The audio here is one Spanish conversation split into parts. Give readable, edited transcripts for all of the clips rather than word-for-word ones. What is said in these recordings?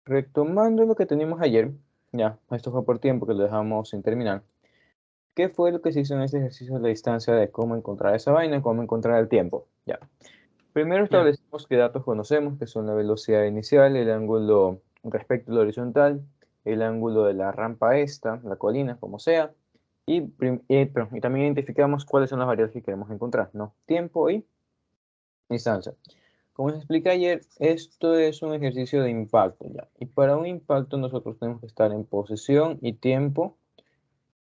retomando lo que teníamos ayer, ya, esto fue por tiempo que lo dejamos sin terminar. ¿Qué fue lo que se hizo en este ejercicio de la distancia de cómo encontrar esa vaina, cómo encontrar el tiempo? Ya. Primero Ya, establecimos qué datos conocemos, que son la velocidad inicial, el ángulo respecto al horizontal, el ángulo de la rampa esta, la colina, como sea, y también identificamos cuáles son las variables que queremos encontrar, ¿no? Tiempo y distancia. Como les expliqué ayer, esto es un ejercicio de impacto, ¿ya? Y para un impacto nosotros tenemos que estar en posición y tiempo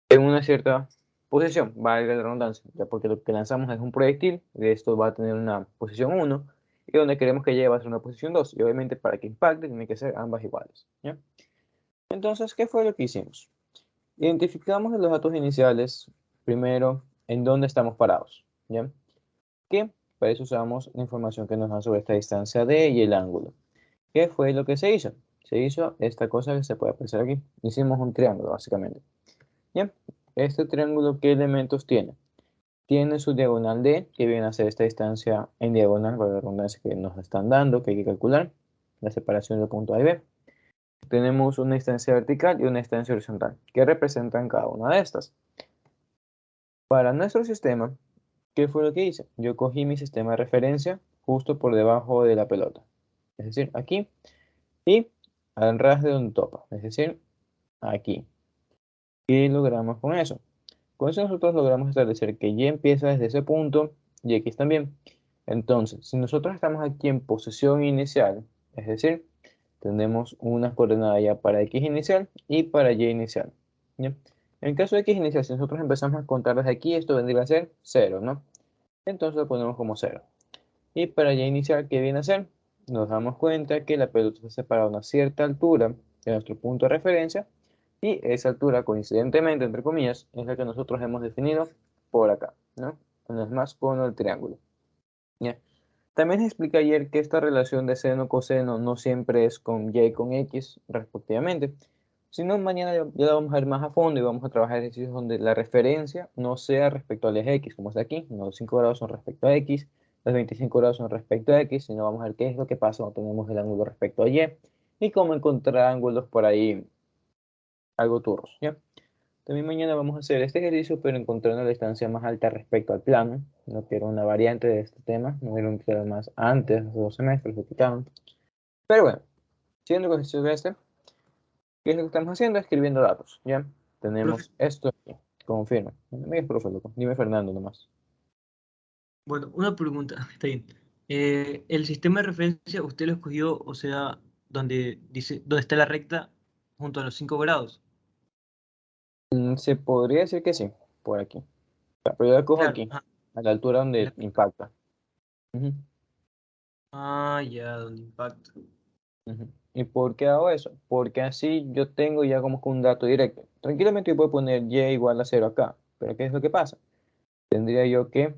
en una cierta posición, valga la redundancia, ya porque lo que lanzamos es un proyectil, de esto va a tener una posición 1 y donde queremos que llegue va a ser una posición 2 y obviamente para que impacte tiene que ser ambas iguales, ¿ya? Entonces, ¿qué fue lo que hicimos? Identificamos los datos iniciales, primero, en dónde estamos parados, ¿ya? Que para eso usamos la información que nos da sobre esta distancia D y el ángulo. ¿Qué fue lo que se hizo? Se hizo esta cosa que se puede apreciar aquí. Hicimos un triángulo, básicamente. ¿Ya? Este triángulo, ¿qué elementos tiene? Tiene su diagonal D, que viene a ser esta distancia en diagonal, para la redundancia que nos están dando, que hay que calcular, la separación del punto A y B. Tenemos una distancia vertical y una distancia horizontal, que representan cada una de estas. Para nuestro sistema, ¿qué fue lo que hice? Yo cogí mi sistema de referencia justo por debajo de la pelota. Es decir, aquí. Y al ras de donde topa. Es decir, aquí. ¿Qué logramos con eso? Con eso nosotros logramos establecer que Y empieza desde ese punto y X también. Entonces, si nosotros estamos aquí en posición inicial, es decir, tenemos unas coordenadas ya para X inicial y para Y inicial. ¿Ya? En el caso de X inicial, si nosotros empezamos a contar desde aquí, esto vendría a ser 0, ¿no? Entonces lo ponemos como 0. Y para Y inicial, ¿qué viene a ser? Nos damos cuenta que la pelota está separada a una cierta altura de nuestro punto de referencia y esa altura, coincidentemente, entre comillas, es la que nosotros hemos definido por acá, ¿no? En el más cono del triángulo. ¿Ya? También les expliqué ayer que esta relación de seno-coseno no siempre es con Y y con X, respectivamente, sino mañana ya la vamos a ver más a fondo y vamos a trabajar ejercicios donde la referencia no sea respecto al eje X, como está aquí, no, los 5 grados son respecto a X, los 25 grados son respecto a X, sino vamos a ver qué es lo que pasa cuando tenemos el ángulo respecto a y cómo encontrar ángulos por ahí algo turros, ¿ya? También mañana vamos a hacer este ejercicio, pero encontrando la distancia más alta respecto al plano, no que era una variante de este tema, no era un tema más antes, hace 2 semestres, lo quitaron. Pero bueno, siguiendo con el ejercicio de este, ¿qué es lo que estamos haciendo? Escribiendo datos, ¿ya? profe. Tenemos esto aquí, confirma. No me digas profe, loco, dime Fernando nomás. Bueno, una pregunta, está bien. El sistema de referencia usted lo escogió, o sea, donde dice, donde está la recta junto a los 5 grados. Se podría decir que sí, por aquí. Pero yo la cojo Claro, aquí, a la altura en donde la punta. impacta. Ujú, Ah, ya, donde impacta. ujú. ¿Y por qué hago eso? Porque así yo tengo ya como que un dato directo. Tranquilamente yo puedo poner y igual a 0 acá, pero ¿qué es lo que pasa? Tendría yo que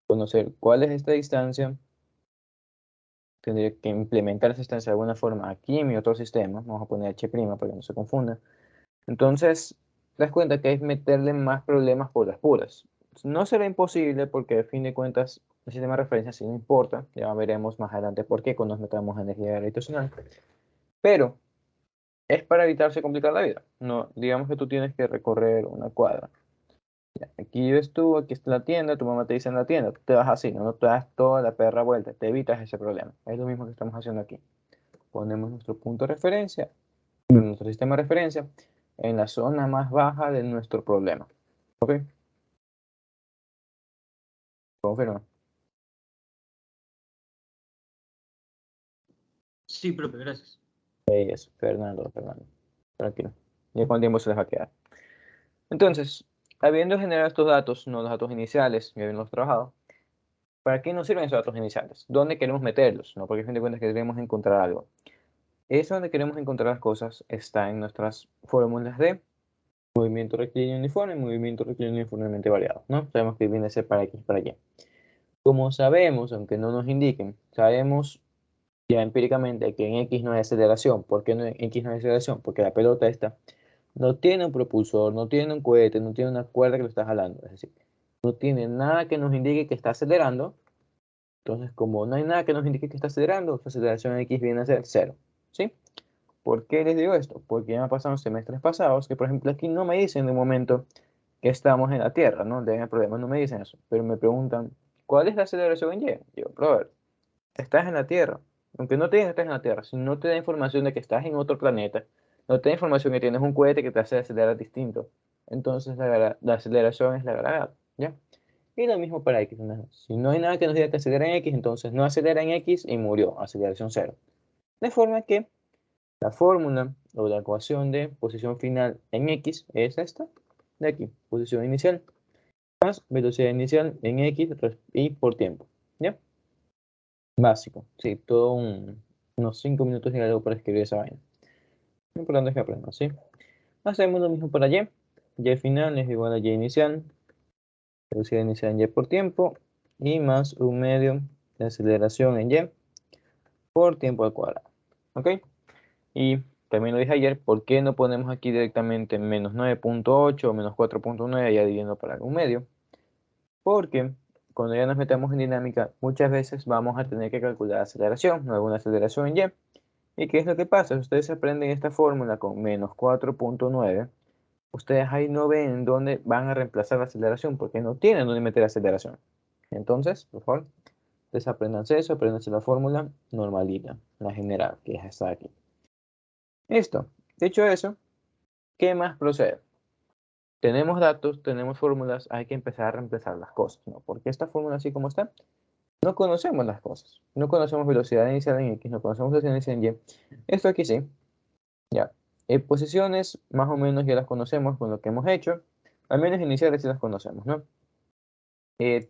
conocer cuál es esta distancia, tendría que implementar esa distancia de alguna forma aquí en mi otro sistema, vamos a poner h' para que no se confunda. Entonces, te das cuenta que es meterle más problemas por las puras. No será imposible porque, a fin de cuentas, el sistema de referencia sí no importa. Ya veremos más adelante por qué cuando nos metamos a energía gravitacional. Pero es para evitarse complicar la vida. No, digamos que tú tienes que recorrer una cuadra. Aquí vives tú, aquí está la tienda, tu mamá te dice en la tienda, tú te vas así, no te das toda la perra vuelta, te evitas ese problema. Es lo mismo que estamos haciendo aquí. Ponemos nuestro punto de referencia, nuestro sistema de referencia, en la zona más baja de nuestro problema. ¿Ok? Confirma. Sí, profe, gracias. Eso, Fernando. Tranquilo. Ya con el tiempo se les va a quedar. Entonces, habiendo generado estos datos, no los datos iniciales, y habiéndolos trabajado, ¿para qué nos sirven esos datos iniciales? ¿Dónde queremos meterlos? ¿No? Porque a fin de cuentas queremos encontrar algo. Es donde queremos encontrar las cosas, está en nuestras fórmulas de movimiento rectilíneo uniforme y movimiento rectilíneo uniformemente variado, ¿no? Sabemos que viene a ser para X para Y. Como sabemos, aunque no nos indiquen, sabemos ya empíricamente que en X no hay aceleración. ¿Por qué no en X no hay aceleración? Porque la pelota esta no tiene un propulsor, no tiene un cohete, no tiene una cuerda que lo está jalando. Es decir, no tiene nada que nos indique que está acelerando. Entonces, como no hay nada que nos indique que está acelerando, su aceleración en X viene a ser 0. ¿Sí? ¿Por qué les digo esto? Porque ya me ha pasado en semestres pasados que, por ejemplo, aquí no me dicen de momento que estamos en la Tierra, ¿no? De el problema, no me dicen eso, pero me preguntan, ¿cuál es la aceleración en Y? Yo, brother, estás en la Tierra. Aunque no te digan que estás en la Tierra, si no te da información de que estás en otro planeta, no te da información que tienes un cohete que te hace acelerar distinto, entonces la aceleración es la gravedad, ¿ya? Y lo mismo para X, ¿no? Si no hay nada que nos diga que acelera en X, entonces no acelera en X y murió, aceleración cero. De forma que la fórmula o la ecuación de posición final en X es esta de aquí, posición inicial más velocidad inicial en X y por tiempo, ¿ya? Básico, sí, unos 5 minutos y algo para escribir esa vaina. Lo importante es que aprendan, ¿sí? Hacemos lo mismo para Y. Y final es igual a Y inicial, velocidad inicial en Y por tiempo, y más un medio de aceleración en Y por tiempo al cuadrado. ¿Ok? Y también lo dije ayer, ¿por qué no ponemos aquí directamente menos 9.8 o menos 4.9 ya dividiendo para un medio? Porque cuando ya nos metemos en dinámica, muchas veces vamos a tener que calcular aceleración, no alguna aceleración en Y. ¿Y qué es lo que pasa? Si ustedes aprenden esta fórmula con menos 4.9, ustedes ahí no ven dónde van a reemplazar la aceleración, porque no tienen dónde meter aceleración. Entonces, por favor, desapréndanse eso, apréndanse la fórmula normalita, la general, que es esta de aquí. Listo. Dicho eso, ¿qué más procede? Tenemos datos, tenemos fórmulas, hay que empezar a reemplazar las cosas, ¿no? Porque esta fórmula así como está, no conocemos las cosas. No conocemos velocidad inicial en X, no conocemos velocidad inicial en Y. Esto aquí sí, ya. Posiciones, más o menos ya las conocemos con lo que hemos hecho. Al menos iniciales sí las conocemos, ¿no?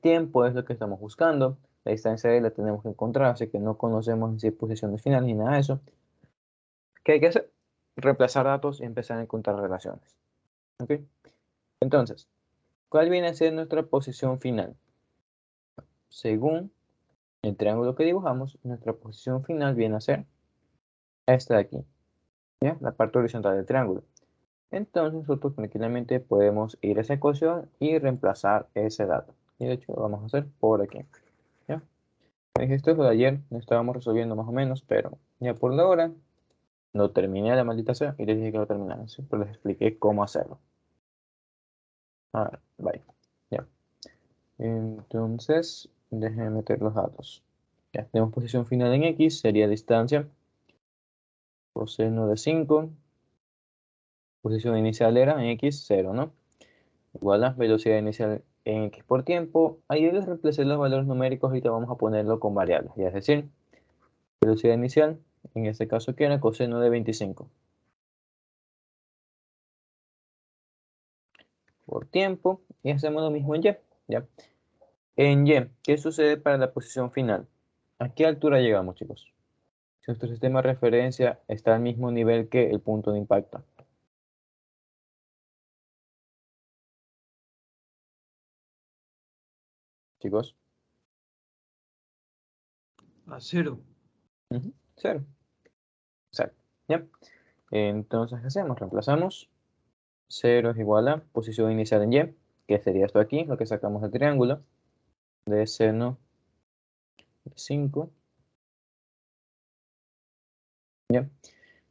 Tiempo es lo que estamos buscando. La distancia de la tenemos que encontrar, así que no conocemos ni si posiciones finales ni nada de eso. ¿Qué hay que hacer? Reemplazar datos y empezar a encontrar relaciones. ¿Ok? Entonces, ¿cuál viene a ser nuestra posición final? Según el triángulo que dibujamos, nuestra posición final viene a ser esta de aquí, ¿ya? La parte horizontal del triángulo. Entonces nosotros tranquilamente podemos ir a esa ecuación y reemplazar ese dato. Y de hecho lo vamos a hacer por aquí, ¿ya? Esto es lo de ayer, lo estábamos resolviendo más o menos, pero ya por la hora lo terminé la maldita sea y les dije que lo terminara, ¿sí? Pero les expliqué cómo hacerlo. A ver, bye. Ya. Entonces, déjenme meter los datos. Ya tenemos posición final en X, sería distancia, coseno de 5. Posición inicial era en X, 0, ¿no? Igual a velocidad inicial en X por tiempo. Ahí les reemplacé los valores numéricos, ahorita vamos a ponerlo con variables. Ya es decir, velocidad inicial, en este caso que era coseno de 25. Por tiempo. Y hacemos lo mismo en Y. ¿Ya? En Y, ¿qué sucede para la posición final? ¿A qué altura llegamos, chicos? Si nuestro sistema de referencia está al mismo nivel que el punto de impacto. Chicos. A cero. Ujú, cero. Exacto. ¿Ya? Entonces, ¿qué hacemos? Reemplazamos. 0 es igual a posición inicial en Y, que sería esto aquí, lo que sacamos del triángulo, de seno de 5, ¿ya?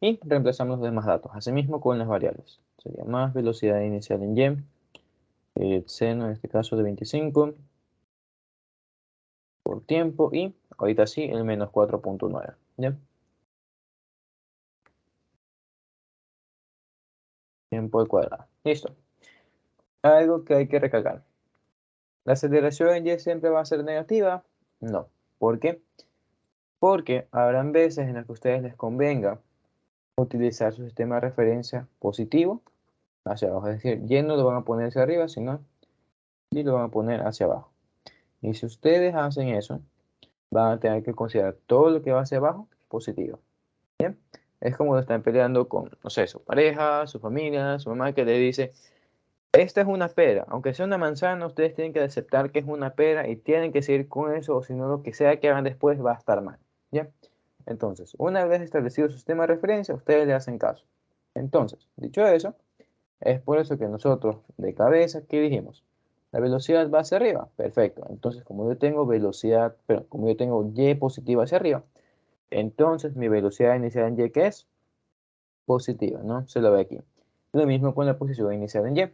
Y reemplazamos los demás datos, asimismo con las variables. Sería más velocidad inicial en Y, el seno en este caso de 25 por tiempo y ahorita sí el menos 4.9, ¿ya? Tiempo al cuadrado. Listo. Algo que hay que recalcar. ¿La aceleración en Y siempre va a ser negativa? No. ¿Por qué? Porque habrán veces en las que a ustedes les convenga utilizar su sistema de referencia positivo hacia abajo. Es decir, Y no lo van a poner hacia arriba, sino Y lo van a poner hacia abajo. Y si ustedes hacen eso, van a tener que considerar todo lo que va hacia abajo positivo. ¿Bien? Es como lo están peleando con, no sé, su pareja, su familia, su mamá que le dice, esta es una pera, aunque sea una manzana, ustedes tienen que aceptar que es una pera y tienen que seguir con eso, o si no, lo que sea que hagan después va a estar mal. ¿Ya? Entonces, una vez establecido su sistema de referencia, ustedes le hacen caso. Entonces, dicho eso, es por eso que nosotros de cabeza, ¿qué dijimos? La velocidad va hacia arriba. Perfecto. Entonces, como yo tengo velocidad, pero como yo tengo Y positiva hacia arriba, entonces mi velocidad inicial en Y, ¿qué es? positiva, ¿no? Se lo ve aquí. Lo mismo con la posición inicial en Y.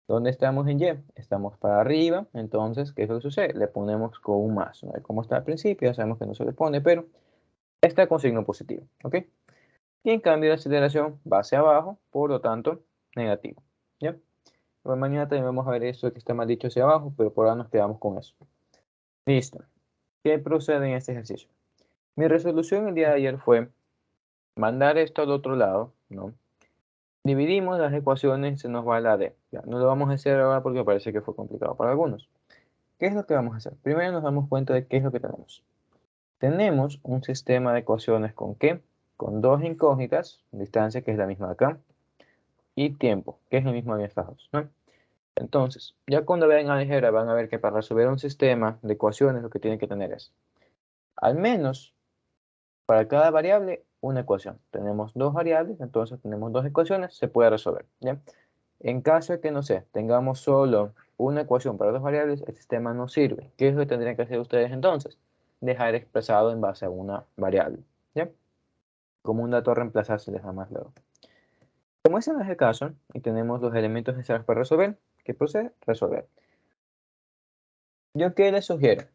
¿Dónde estamos en Y? Estamos para arriba, entonces, ¿qué es lo que sucede? Le ponemos con un más, ¿no? Como está al principio, ya sabemos que no se le pone, pero está con signo positivo, ¿ok? Y en cambio la aceleración va hacia abajo, por lo tanto, negativo, ¿ya? Bueno, mañana también vamos a ver eso que está mal dicho hacia abajo, pero por ahora nos quedamos con eso. Listo. ¿Qué procede en este ejercicio? Mi resolución el día de ayer fue mandar esto al otro lado, ¿no? Dividimos las ecuaciones, se nos va la D. Ya, no lo vamos a hacer ahora porque parece que fue complicado para algunos. ¿Qué es lo que vamos a hacer? Primero nos damos cuenta de qué es lo que tenemos. Tenemos un sistema de ecuaciones con ¿qué? Con dos incógnitas, distancia que es la misma de acá, y tiempo, que es lo mismo de estas dos, ¿no? Entonces, ya cuando vean álgebra van a ver que para resolver un sistema de ecuaciones lo que tienen que tener es, al menos, para cada variable, una ecuación. Tenemos dos variables, entonces tenemos dos ecuaciones, se puede resolver, ¿ya? En caso de que, no sé, tengamos solo una ecuación para dos variables, el sistema no sirve. ¿Qué es lo que tendrían que hacer ustedes entonces? Dejar expresado en base a una variable, ¿ya? Como un dato a reemplazar se les da más luego. Como ese no es el caso, y tenemos los elementos necesarios para resolver, ¿qué procede? Resolver. ¿Yo qué les sugiero?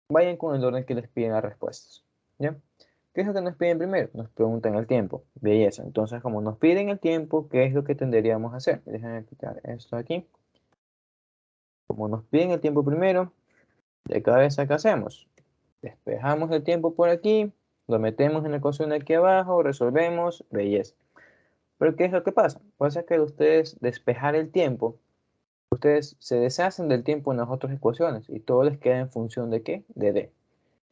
Vayan con el orden que les piden las respuestas, ¿ya? ¿Qué es lo que nos piden primero? Nos preguntan el tiempo. Belleza. Entonces, como nos piden el tiempo, ¿qué es lo que tendríamos a hacer? Déjenme quitar esto aquí. Como nos piden el tiempo primero, de cabeza, ¿qué hacemos? Despejamos el tiempo por aquí, lo metemos en la ecuación de aquí abajo, resolvemos, belleza. Pero ¿qué es lo que pasa? Pasa que ustedes despejar el tiempo, ustedes se deshacen del tiempo en las otras ecuaciones y todo les queda en función de ¿qué? De D.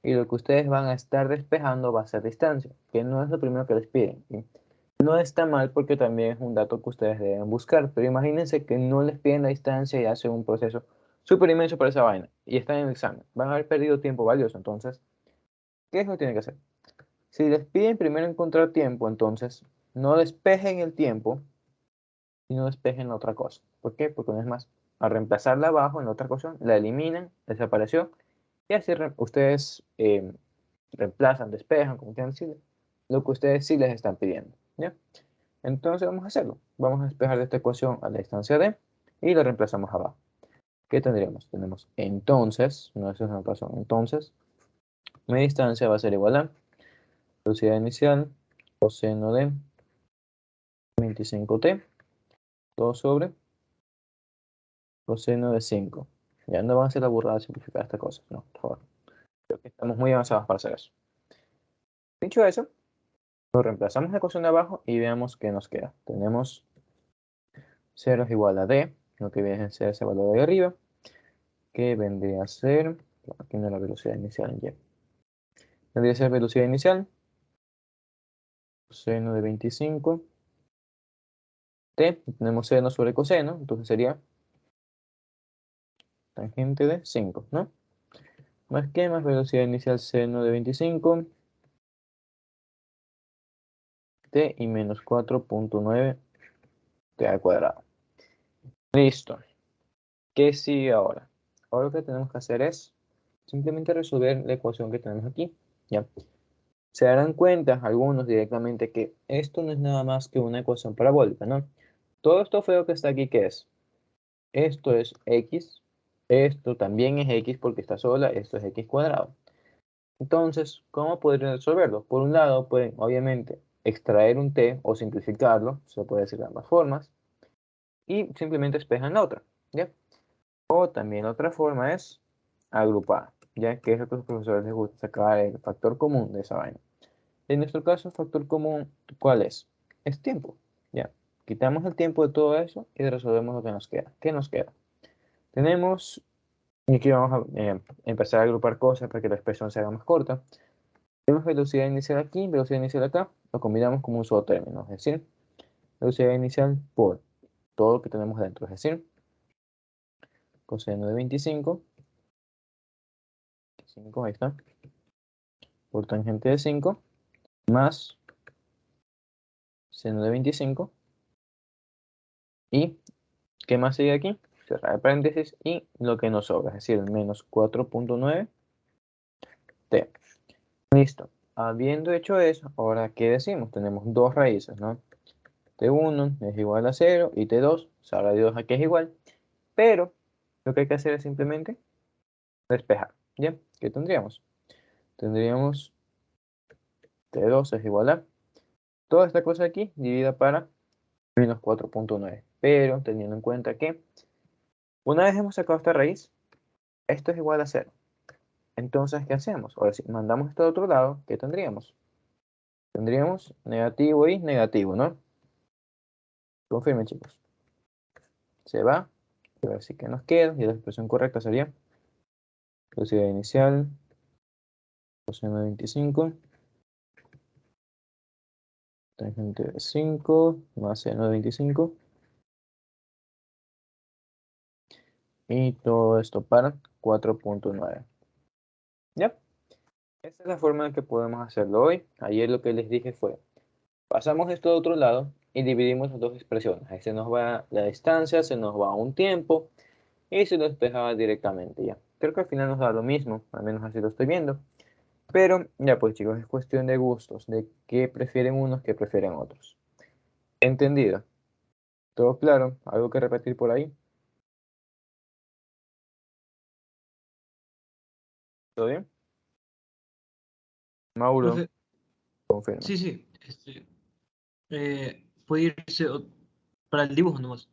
Y lo que ustedes van a estar despejando va a ser distancia, que no es lo primero que les piden, ¿sí? No está mal porque también es un dato que ustedes deben buscar, pero imagínense que no les piden la distancia y hacen un proceso súper inmenso para esa vaina y están en el examen. Van a haber perdido tiempo valioso, entonces, ¿qué es lo que tienen que hacer? Si les piden primero encontrar tiempo, entonces no despejen el tiempo y no despejen la otra cosa. ¿Por qué? Porque no es más, al reemplazarla abajo en la otra cosa, la eliminan, desapareció y así ustedes reemplazan, despejan, como quieran decirle, lo que ustedes sí les están pidiendo, ¿ya? Entonces vamos a hacerlo. Vamos a despejar de esta ecuación a la distancia d y lo reemplazamos abajo. ¿Qué tendríamos? Tenemos entonces, no, eso es una ecuación, entonces mi distancia va a ser igual a velocidad inicial coseno de 25t, todo sobre coseno de 5. Ya no van a hacer la burrada de simplificar esta cosa, no, por favor. Creo que estamos muy avanzados para hacer eso. Dicho eso, lo reemplazamos la ecuación de abajo y veamos qué nos queda. Tenemos 0 es igual a d, lo que viene a ser ese valor de arriba, que vendría a ser, aquí no es la velocidad inicial en y, vendría a ser velocidad inicial, coseno de 25, t, tenemos seno sobre coseno, entonces sería tangente de 5, ¿no? Más que más velocidad inicial seno de 25, t y menos 4.9 t al cuadrado. Listo. ¿Qué sigue ahora? Ahora lo que tenemos que hacer es simplemente resolver la ecuación que tenemos aquí, ¿ya? Se darán cuenta algunos directamente que esto no es nada más que una ecuación parabólica, ¿no? Todo esto feo que está aquí, ¿qué es? Esto es x, esto también es x porque está sola, esto es x cuadrado. Entonces, ¿cómo podrían resolverlo? Por un lado, pueden obviamente extraer un t o simplificarlo, se puede decir de ambas formas, y simplemente despejan la otra, ¿ya? O también otra forma es agrupar, ya que es lo que a los profesores les gusta sacar el factor común de esa vaina. En nuestro caso, el factor común, ¿cuál es? Es tiempo, ¿ya? Quitamos el tiempo de todo eso y resolvemos lo que nos queda. ¿Qué nos queda? Tenemos, y aquí vamos a empezar a agrupar cosas para que la expresión se haga más corta. Tenemos velocidad inicial aquí, velocidad inicial acá, lo combinamos como un solo término, es decir, velocidad inicial por todo lo que tenemos dentro, es decir, coseno de 25, 5, ahí está, por tangente de 5, más seno de 25, y ¿qué más sigue aquí? Cerrar el paréntesis y lo que nos sobra, es decir, menos 4.9 t. Listo. habiendo hecho eso, ahora, ¿qué decimos? Tenemos dos raíces, ¿no? T1 es igual a 0 y T2, sabrá Dios a qué es igual, pero lo que hay que hacer es simplemente despejar. ¿Bien? ¿Qué tendríamos? Tendríamos T2 es igual a toda esta cosa aquí dividida para menos 4.9, pero teniendo en cuenta que una vez hemos sacado esta raíz, esto es igual a 0. Entonces, ¿qué hacemos? Ahora, si mandamos esto a otro lado, ¿qué tendríamos? Tendríamos negativo y negativo, ¿no? Confirmen, chicos. Se va. A ver si que nos queda. Y la expresión correcta sería velocidad inicial, coseno de 25, tangente de 5, más seno de 25. Y todo esto para 4.9. ¿Ya? Esta es la forma en que podemos hacerlo hoy. Ayer lo que les dije fue, pasamos esto a otro lado y dividimos las dos expresiones. Ahí se nos va la distancia, se nos va un tiempo y se lo despejaba directamente ya. Creo que al final nos da lo mismo, al menos así lo estoy viendo. Pero ya pues chicos, es cuestión de gustos, de qué prefieren unos, qué prefieren otros. ¿Entendido? ¿Todo claro? ¿Algo que repetir por ahí? ¿Todo bien? Mauro, Profe, confirma. sí, sí. Puede irse para el dibujo nomás.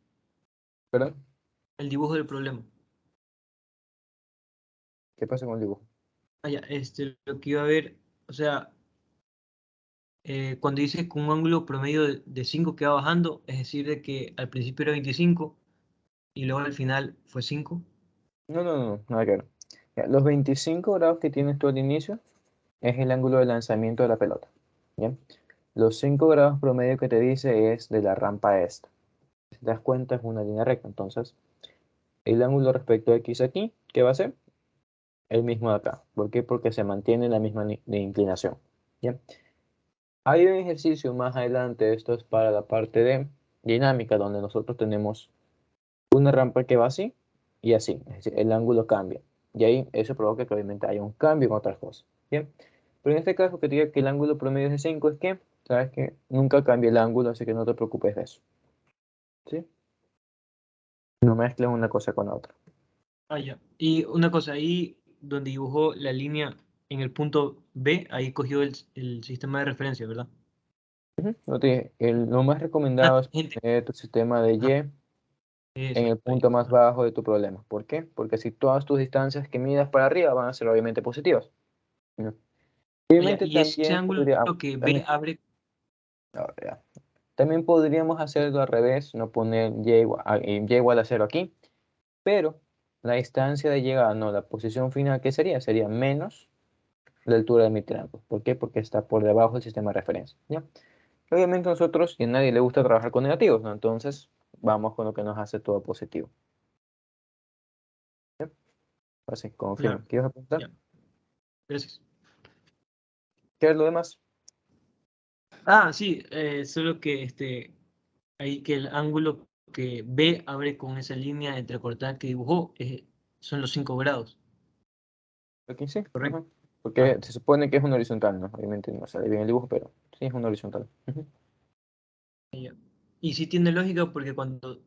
¿Perdón? El dibujo del problema. ¿Qué pasa con el dibujo? Ah, ya, lo que iba a ver, o sea, cuando dice que un ángulo promedio de 5 que va bajando, es decir, de que al principio era 25 y luego al final fue 5. No, no, no, nada que ver. Ya, los 25 grados que tienes tú al inicio es el ángulo de lanzamiento de la pelota. ¿Bien? Los 5 grados promedio que te dice es de la rampa esta. Si te das cuenta es una línea recta. Entonces, el ángulo respecto a X aquí, ¿qué va a ser? El mismo de acá. ¿Por qué? Porque se mantiene la misma de inclinación. ¿Bien? Hay un ejercicio más adelante, esto es para la parte de dinámica, donde nosotros tenemos una rampa que va así y así. Es decir, el ángulo cambia. Y ahí eso provoca que obviamente haya un cambio en otras cosas. ¿Bien? Pero en este caso que te diga que el ángulo promedio es de 5 es que, sabes que nunca cambia el ángulo, así que no te preocupes de eso. ¿Sí? No mezcles una cosa con la otra. Ah, ya. Y una cosa, ahí donde dibujó la línea en el punto B, ahí cogió el sistema de referencia, ¿verdad? Ujú. No te lo más Ah, recomendado es gente. poner tu sistema de Y Ajá, en eso, el ahí. punto más Ajá. bajo de tu problema. ¿Por qué? Porque si todas tus distancias que midas para arriba van a ser obviamente positivas. ¿No? Ah, ya. Obviamente Y ese también ángulo podría, que B también, abre. ahora ya. También podríamos hacerlo al revés, no poner y igual a 0 aquí, pero la distancia de llegada, no, la posición final, ¿qué sería? Sería menos la altura de mi triángulo. ¿Por qué? Porque está por debajo del sistema de referencia. ¿Ya? Obviamente nosotros, y a nadie le gusta trabajar con negativos, ¿no? Entonces, vamos con lo que nos hace todo positivo. ¿Ya? Así, confirmo. Claro, ¿Quieres apuntar? ya. Gracias. ¿Qué es lo demás? Ah, sí, solo que ahí que el ángulo que B abre con esa línea entrecortada que dibujó son los 5 grados, Aquí sí. ¿correcto? Ajá. Porque Ajá. se supone que es un horizontal, ¿no? Obviamente no sale bien el dibujo, pero sí es un horizontal. Ujú. Ya. Y sí tiene lógica porque cuando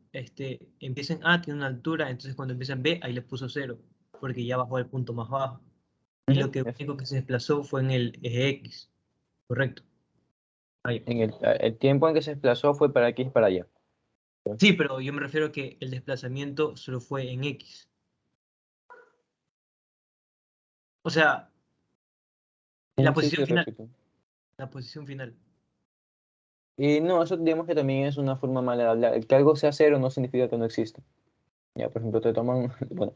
empiecen A tiene una altura, entonces cuando empiezan B ahí les puso 0, porque ya bajó al punto más bajo. Y lo Ujú. que único que se desplazó fue en el eje X, ¿correcto? Ahí. En el tiempo en que se desplazó fue para aquí y para allá. Sí, pero yo me refiero a que el desplazamiento solo fue en X. O sea, la Sí, sí, posición final. repito. La posición final. Y no, eso digamos que también es una forma mala de hablar. El que algo sea cero no significa que no exista. Ya, por ejemplo, te toman, bueno,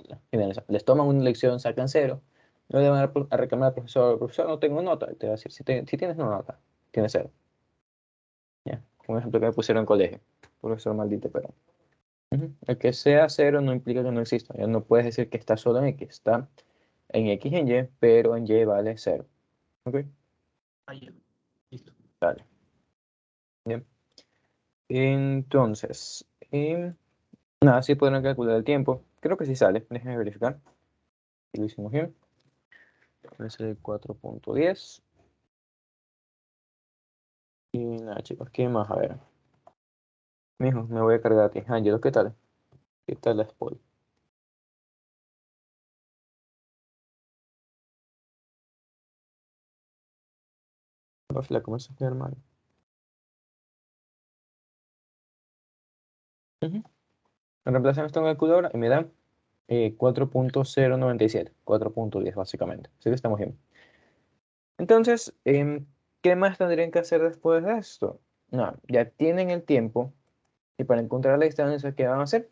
les toman una lección, sacan cero, no le van a reclamar al profesor, no tengo nota. Y te va a decir, si tienes una nota, tienes cero. Ya, un ejemplo que me pusieron en colegio. Profesor maldito, pero. Ujú. El que sea cero no implica que no exista. Ya no puedes decir que está solo en X, está en X y en Y, pero en Y vale cero. ¿Ok? Ahí. Listo. Vale. Bien. Entonces, nada, sí podrán calcular el tiempo. Creo que sí sale. Déjenme verificar. Si lo hicimos bien. Puede ser el 4.10. Nada, chicos, ¿qué más? A ver. Mijo, me voy a cargar a ti. Ángelo, ¿qué tal? ¿Qué tal la spoil? La ¿cómo se llama, hermano? Ujú. Reemplazan esto en calculadora y me dan 4.097, 4.10 básicamente. Así que estamos bien. Entonces, ¿qué más tendrían que hacer después de esto? No, ya tienen el tiempo y para encontrar la distancia, ¿qué van a hacer?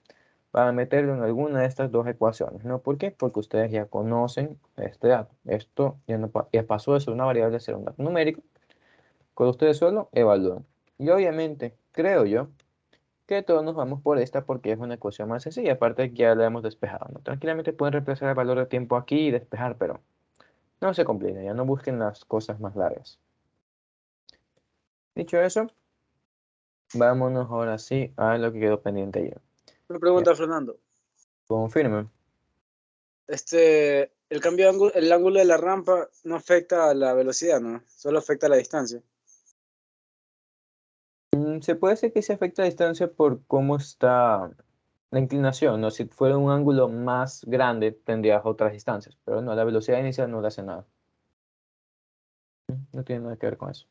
Van a meterlo en alguna de estas dos ecuaciones, ¿no? ¿Por qué? Porque ustedes ya conocen este dato. Esto ya, no, ya pasó de ser una variable a ser un dato numérico. Cuando ustedes solo evalúan. Y obviamente, creo yo, que todos nos vamos por esta porque es una ecuación más sencilla. Aparte que ya la hemos despejado, ¿no? Tranquilamente pueden reemplazar el valor de tiempo aquí y despejar, pero no se compliquen, ya no busquen las cosas más largas. Dicho eso, vámonos ahora sí a lo que quedó pendiente ayer. Una Ya, pregunta, Fernando. confirmen. El cambio de ángulo, el ángulo de la rampa no afecta a la velocidad, ¿no? Solo afecta a la distancia. Se puede decir que se afecta la distancia por cómo está la inclinación, ¿no? Si fuera un ángulo más grande, tendrías otras distancias, pero no, la velocidad inicial no le hace nada. No tiene nada que ver con eso.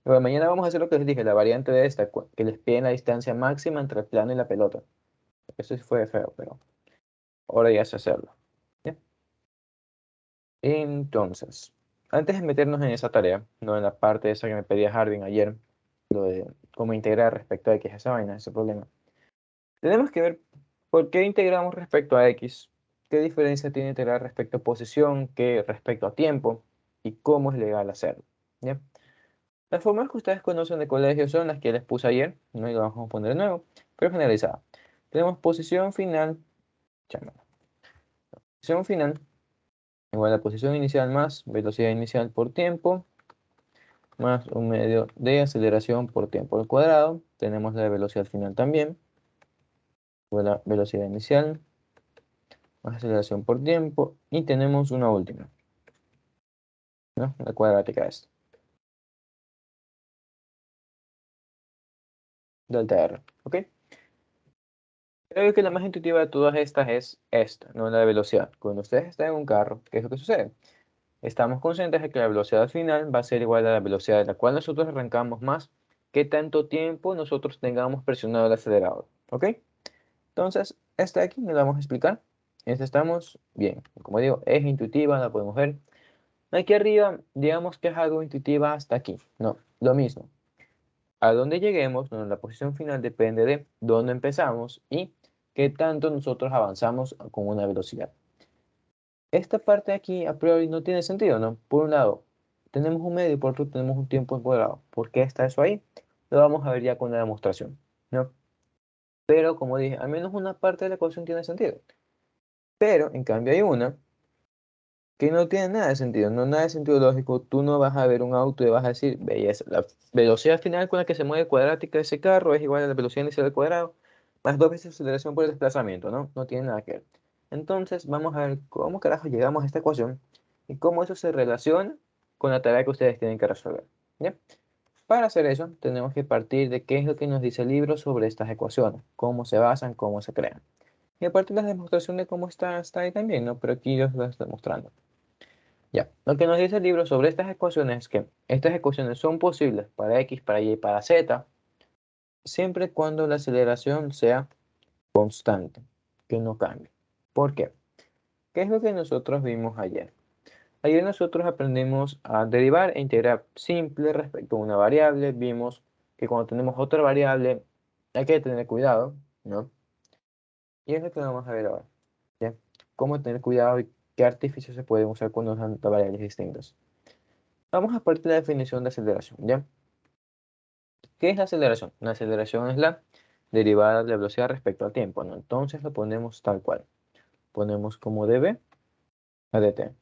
Pero mañana vamos a hacer lo que les dije, la variante de esta, que les piden la distancia máxima entre el plano y la pelota. Eso sí fue feo, pero ahora ya sé hacerlo. ¿Ya? Entonces, antes de meternos en esa tarea, no en la parte esa que me pedía Harding ayer, lo de cómo integrar respecto a X esa vaina, ese problema. Tenemos que ver por qué integramos respecto a X, qué diferencia tiene integrar respecto a posición, qué respecto a tiempo y cómo es legal hacerlo. ¿Ya? Las formas que ustedes conocen de colegio son las que les puse ayer, no y las vamos a poner de nuevo, pero generalizada. Tenemos posición final, chámara. Posición final igual a posición inicial más velocidad inicial por tiempo, más un medio de aceleración por tiempo al cuadrado. Tenemos la velocidad final también, igual a velocidad inicial más aceleración por tiempo. Y tenemos una última, ¿no? La cuadrática esta, delta R, ¿ok? Creo que la más intuitiva de todas estas es esta, no la de velocidad. Cuando ustedes están en un carro, ¿qué es lo que sucede? Estamos conscientes de que la velocidad final va a ser igual a la velocidad de la cual nosotros arrancamos más que tanto tiempo nosotros tengamos presionado el acelerador, ¿ok? Entonces, esta de aquí me la vamos a explicar. Esta estamos bien. Como digo, es intuitiva, la podemos ver. Aquí arriba, digamos que es algo intuitiva hasta aquí. No, lo mismo. A dónde lleguemos, no, la posición final depende de dónde empezamos y qué tanto nosotros avanzamos con una velocidad. Esta parte de aquí a priori no tiene sentido, ¿no? Por un lado, tenemos un medio y por otro tenemos un tiempo cuadrado. ¿Por qué está eso ahí? Lo vamos a ver ya con la demostración, ¿no? Pero como dije, al menos una parte de la ecuación tiene sentido. Pero en cambio hay una que no tiene nada de sentido, no nada de sentido lógico. Tú no vas a ver un auto y vas a decir, belleza, la velocidad final con la que se mueve cuadrática ese carro es igual a la velocidad inicial al cuadrado, más dos veces aceleración por el desplazamiento, ¿no? No tiene nada que ver. Entonces vamos a ver cómo carajo llegamos a esta ecuación y cómo eso se relaciona con la tarea que ustedes tienen que resolver, ¿ya? Para hacer eso, tenemos que partir de qué es lo que nos dice el libro sobre estas ecuaciones, cómo se basan, cómo se crean. Y aparte la demostración de cómo está ahí también, ¿no? Pero aquí yo lo estoy mostrando. Ya, lo que nos dice el libro sobre estas ecuaciones es que estas ecuaciones son posibles para X, para Y y para Z, siempre y cuando la aceleración sea constante, que no cambie. ¿Por qué? ¿Qué es lo que nosotros vimos ayer? Ayer nosotros aprendimos a derivar e integrar simple respecto a una variable. Vimos que cuando tenemos otra variable hay que tener cuidado, ¿no? Y es lo que vamos a ver ahora, ¿ya? Cómo tener cuidado y qué artificios se pueden usar cuando son variables distintas. Vamos a partir de la definición de aceleración, ¿ya? ¿Qué es la aceleración? La aceleración es la derivada de la velocidad respecto al tiempo, ¿no? Entonces lo ponemos tal cual. Ponemos como db a dt.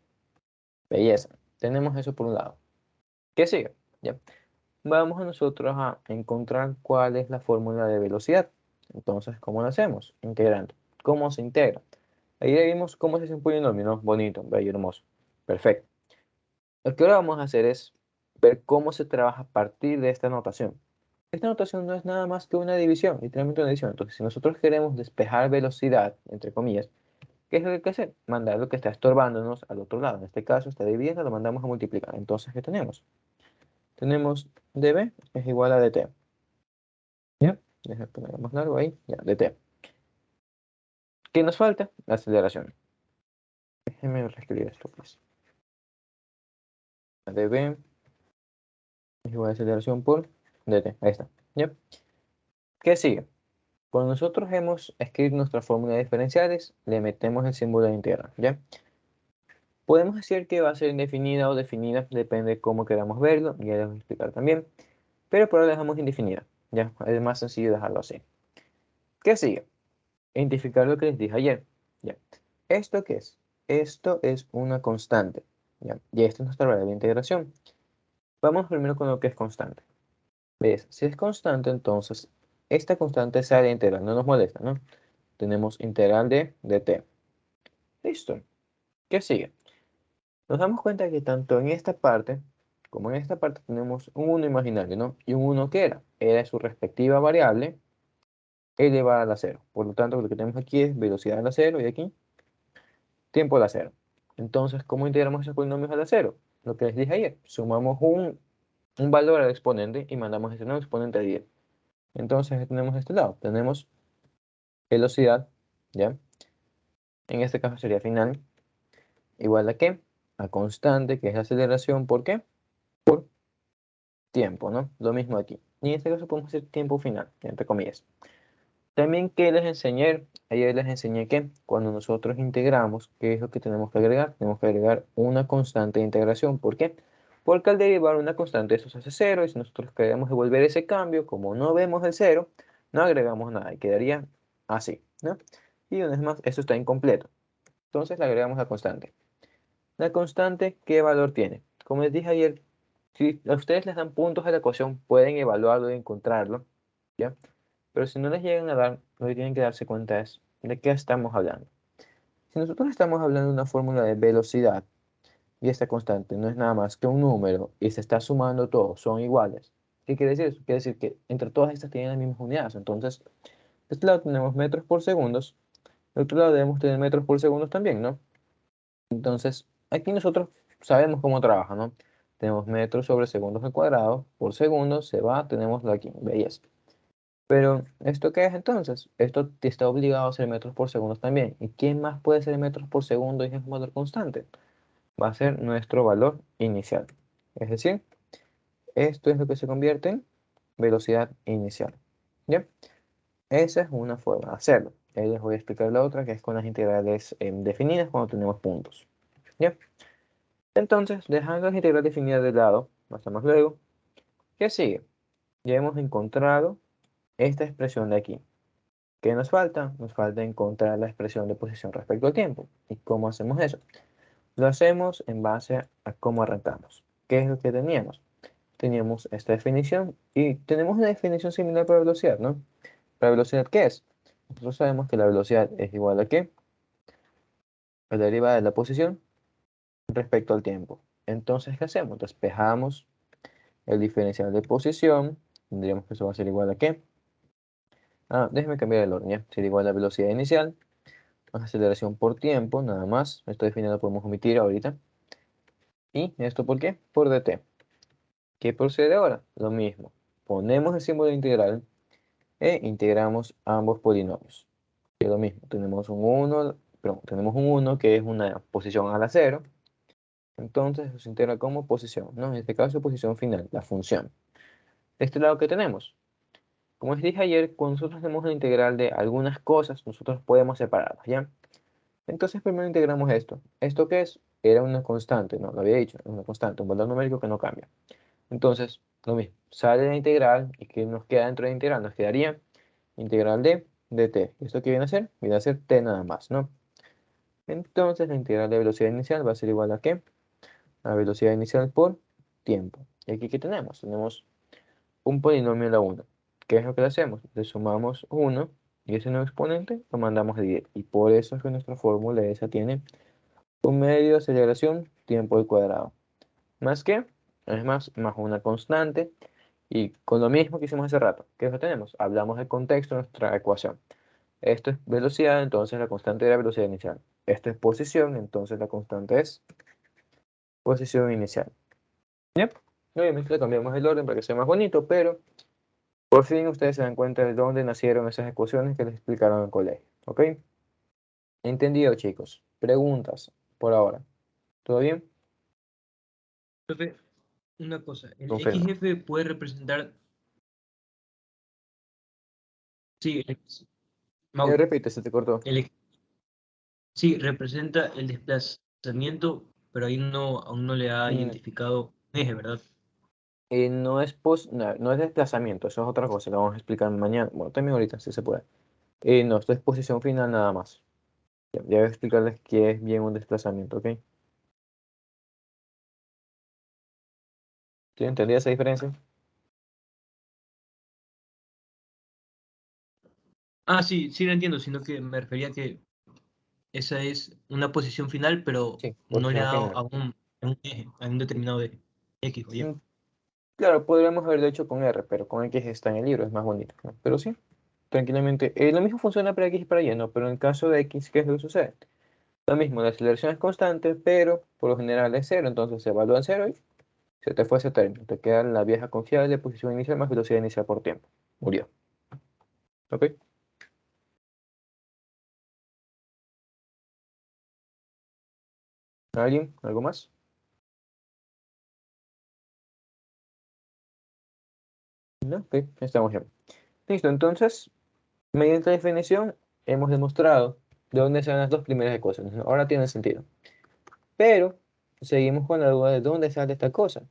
Belleza. Tenemos eso por un lado. ¿Qué sigue? ¿Ya? Vamos a nosotros a encontrar cuál es la fórmula de velocidad. Entonces, ¿cómo lo hacemos? Integrando. ¿Cómo se integra? Ahí vimos cómo se hace un polinomio, ¿no? Bonito, bello, hermoso. Perfecto. Lo que ahora vamos a hacer es ver cómo se trabaja a partir de esta notación. Esta notación no es nada más que una división, literalmente una división. Entonces, si nosotros queremos despejar velocidad, entre comillas, ¿qué es lo que hay que hacer? Mandar lo que está estorbándonos al otro lado. En este caso está dividiendo, lo mandamos a multiplicar. Entonces, ¿qué tenemos? Tenemos dB es igual a dt. ¿Ya? Déjame ponerlo más largo ahí. Ya, dt. ¿Qué nos falta? La aceleración. Déjenme reescribir esto, pues. dB es igual a aceleración por dt. Ahí está. ¿Ya? ¿Qué sigue? Cuando nosotros hemos escrito nuestra fórmula de diferenciales, le metemos el símbolo de integral. ¿Ya? Podemos decir que va a ser indefinida o definida, depende de cómo queramos verlo, ya les voy a explicar también, pero por ahora la dejamos indefinida, ya, es más sencillo dejarlo así. ¿Qué sigue? Identificar lo que les dije ayer, ya. ¿Esto qué es? Esto es una constante, ya, y esta es nuestra variable de integración. Vamos primero con lo que es constante. ¿Ves? Si es constante, entonces, esta constante sale de integral, no nos molesta, ¿no? Tenemos integral de dt. Listo. ¿Qué sigue? Nos damos cuenta que tanto en esta parte como en esta parte tenemos un 1 imaginario, ¿no? Y un 1 que era, su respectiva variable elevada a la 0. Por lo tanto, lo que tenemos aquí es velocidad a la 0 y aquí tiempo a la 0. Entonces, ¿cómo integramos esos polinomios a la 0? Lo que les dije ayer, sumamos un valor al exponente y mandamos ese nuevo exponente a 10. Entonces, tenemos este lado, tenemos velocidad, ¿ya? En este caso sería final, igual a ¿qué? A constante, que es la aceleración, ¿por qué? Por tiempo, ¿no? Lo mismo aquí. Y en este caso podemos hacer tiempo final, entre comillas. También que les enseñé, ayer les enseñé que cuando nosotros integramos, ¿qué es lo que tenemos que agregar? Tenemos que agregar una constante de integración. ¿Por qué? Porque al derivar una constante eso se hace cero y si nosotros queremos devolver ese cambio, como no vemos el cero, no agregamos nada y quedaría así, ¿no? Y una vez más, eso está incompleto. Entonces le agregamos la constante. La constante, ¿qué valor tiene? Como les dije ayer, si a ustedes les dan puntos a la ecuación, pueden evaluarlo y encontrarlo, ¿ya? Pero si no les llegan a dar, lo que tienen que darse cuenta es de qué estamos hablando. Si nosotros estamos hablando de una fórmula de velocidad y esta constante no es nada más que un número y se está sumando todo, son iguales. ¿Qué quiere decir eso? Quiere decir que entre todas estas tienen las mismas unidades. Entonces, de este lado tenemos metros por segundos, del otro lado debemos tener metros por segundos también, ¿no? Entonces, aquí nosotros sabemos cómo trabaja, ¿no? Tenemos metros sobre segundos al cuadrado, por segundo, se va, tenemos aquí, belleza. Pero, ¿esto qué es entonces? Esto te está obligado a ser metros por segundo también. ¿Y quién más puede ser metros por segundo y es un valor constante? Va a ser nuestro valor inicial. Es decir, esto es lo que se convierte en velocidad inicial. ¿Ya? Esa es una forma de hacerlo. Ahí les voy a explicar la otra, que es con las integrales definidas cuando tenemos puntos. ¿Ya? Entonces, dejando las integrales definidas de lado, pasamos luego. ¿Qué sigue? Ya hemos encontrado esta expresión de aquí. ¿Qué nos falta? Nos falta encontrar la expresión de posición respecto al tiempo. ¿Y cómo hacemos eso? Lo hacemos en base a cómo arrancamos. ¿Qué es lo que teníamos? Teníamos esta definición y tenemos una definición similar para velocidad, ¿no? ¿Para velocidad qué es? Nosotros sabemos que la velocidad es igual a ¿qué? A la derivada de la posición respecto al tiempo. Entonces, ¿qué hacemos? Despejamos el diferencial de posición. Tendríamos que eso va a ser igual a ¿qué? Déjeme cambiar el orden, ¿ya? Sería igual a la velocidad inicial más aceleración por tiempo, nada más. Esto definido lo podemos omitir ahorita. ¿Y esto por qué? Por dt. ¿Qué procede ahora? Lo mismo. Ponemos el símbolo integral e integramos ambos polinomios. Es lo mismo. Tenemos un 1, perdón, tenemos un 1 que es una posición a la 0. Entonces se integra como posición, ¿no? En este caso, posición final, la función. De este lado, ¿qué tenemos? Como les dije ayer, cuando nosotros hacemos una integral de algunas cosas, nosotros podemos separarlas, ¿ya? Entonces primero integramos esto. ¿Esto qué es? Era una constante, no, lo había dicho, es una constante, un valor numérico que no cambia. Entonces, lo mismo, sale la integral y ¿qué nos queda dentro de la integral? Nos quedaría integral de dt. ¿Esto qué viene a ser? Viene a ser t nada más, ¿no? Entonces la integral de velocidad inicial va a ser igual a ¿qué? A velocidad inicial por tiempo. ¿Y aquí qué tenemos? Tenemos un polinomio a la 1. ¿Qué es lo que le hacemos? Le sumamos 1 y ese nuevo exponente lo mandamos a 10. Y por eso es que nuestra fórmula esa tiene un medio de aceleración, tiempo al cuadrado. ¿Más qué? es más una constante. Y con lo mismo que hicimos hace rato, ¿qué es lo que tenemos? Hablamos del contexto de nuestra ecuación. Esto es velocidad, entonces la constante era velocidad inicial. Esto es posición, entonces la constante es posición inicial. ¿Yep? Obviamente le cambiamos el orden para que sea más bonito, pero por fin ustedes se dan cuenta de dónde nacieron esas ecuaciones que les explicaron en el colegio. ¿Ok? Entendido, chicos. Preguntas por ahora. ¿Todo bien? Profe, una cosa, el Confirma. XF puede representar, sí, Mau, Repite, se te cortó. el, sí, representa el desplazamiento, pero ahí aún no le ha Mm, identificado un eje, ¿verdad? no es desplazamiento, eso es otra cosa, lo vamos a explicar mañana. Bueno, también ahorita, si se puede. No, esto es posición final nada más. Ya voy a explicarles qué es bien un desplazamiento, ¿ok? ¿Sí entendí esa diferencia? Ah, sí, sí lo entiendo, sino que me refería a que esa es una posición final, pero Sí, no le ha posición dado final. a un eje, a un determinado eje, X o Y. Mm, Claro, podríamos haberlo hecho con R, pero con X está en el libro, es más bonito, ¿no? Pero sí, tranquilamente. Lo mismo funciona para X y para Y, ¿no? Pero en el caso de X, ¿qué es lo que sucede? Lo mismo, la aceleración es constante, pero por lo general es cero, entonces se evalúa en cero y se te fue ese término. Te queda la vieja confiable, posición inicial más velocidad inicial por tiempo. Murió. ¿Ok? ¿Alguien? ¿Algo más? No, ok, estamos bien. Listo, entonces, mediante la definición, hemos demostrado de dónde salen las dos primeras ecuaciones, ¿no? Ahora tiene sentido. Pero seguimos con la duda de dónde sale esta cosa,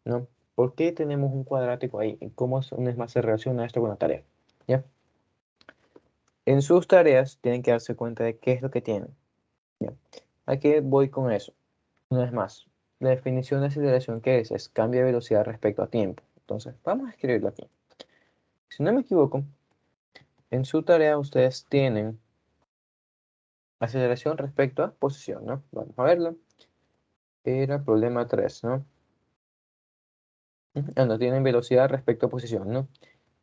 ¿no? ¿Por qué tenemos un cuadrático ahí? ¿Y cómo es más se relaciona esto con la tarea? ¿Ya? En sus tareas tienen que darse cuenta de qué es lo que tienen. ¿Ya? ¿A qué voy con eso? Una vez más, la definición de aceleración que es cambio de velocidad respecto a tiempo. Entonces, vamos a escribirlo aquí. Si no me equivoco, en su tarea ustedes tienen aceleración respecto a posición, ¿no? Vamos a verlo. Era problema 3, ¿no? No tienen velocidad respecto a posición, ¿no?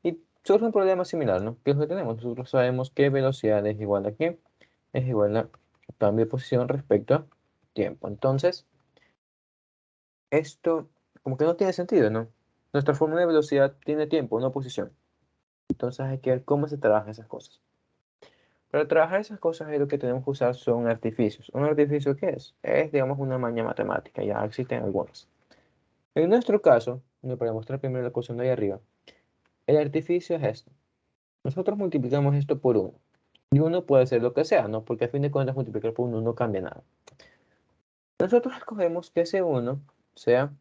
Y surge un problema similar, ¿no? ¿Qué es lo que tenemos? Nosotros sabemos que velocidad es igual a qué? Es igual a cambio de posición respecto a tiempo. Entonces, esto como que no tiene sentido, ¿no? Nuestra fórmula de velocidad tiene tiempo, no posición. Entonces hay que ver cómo se trabajan esas cosas. Para trabajar esas cosas lo que tenemos que usar son artificios. ¿Un artificio qué es? Es, digamos, una maña matemática. Ya existen algunas. En nuestro caso, para mostrar primero la ecuación de ahí arriba, el artificio es esto. Nosotros multiplicamos esto por 1. Y 1 puede ser lo que sea, ¿no? Porque a fin de cuentas multiplicar por 1 no cambia nada. Nosotros escogemos que ese 1 sea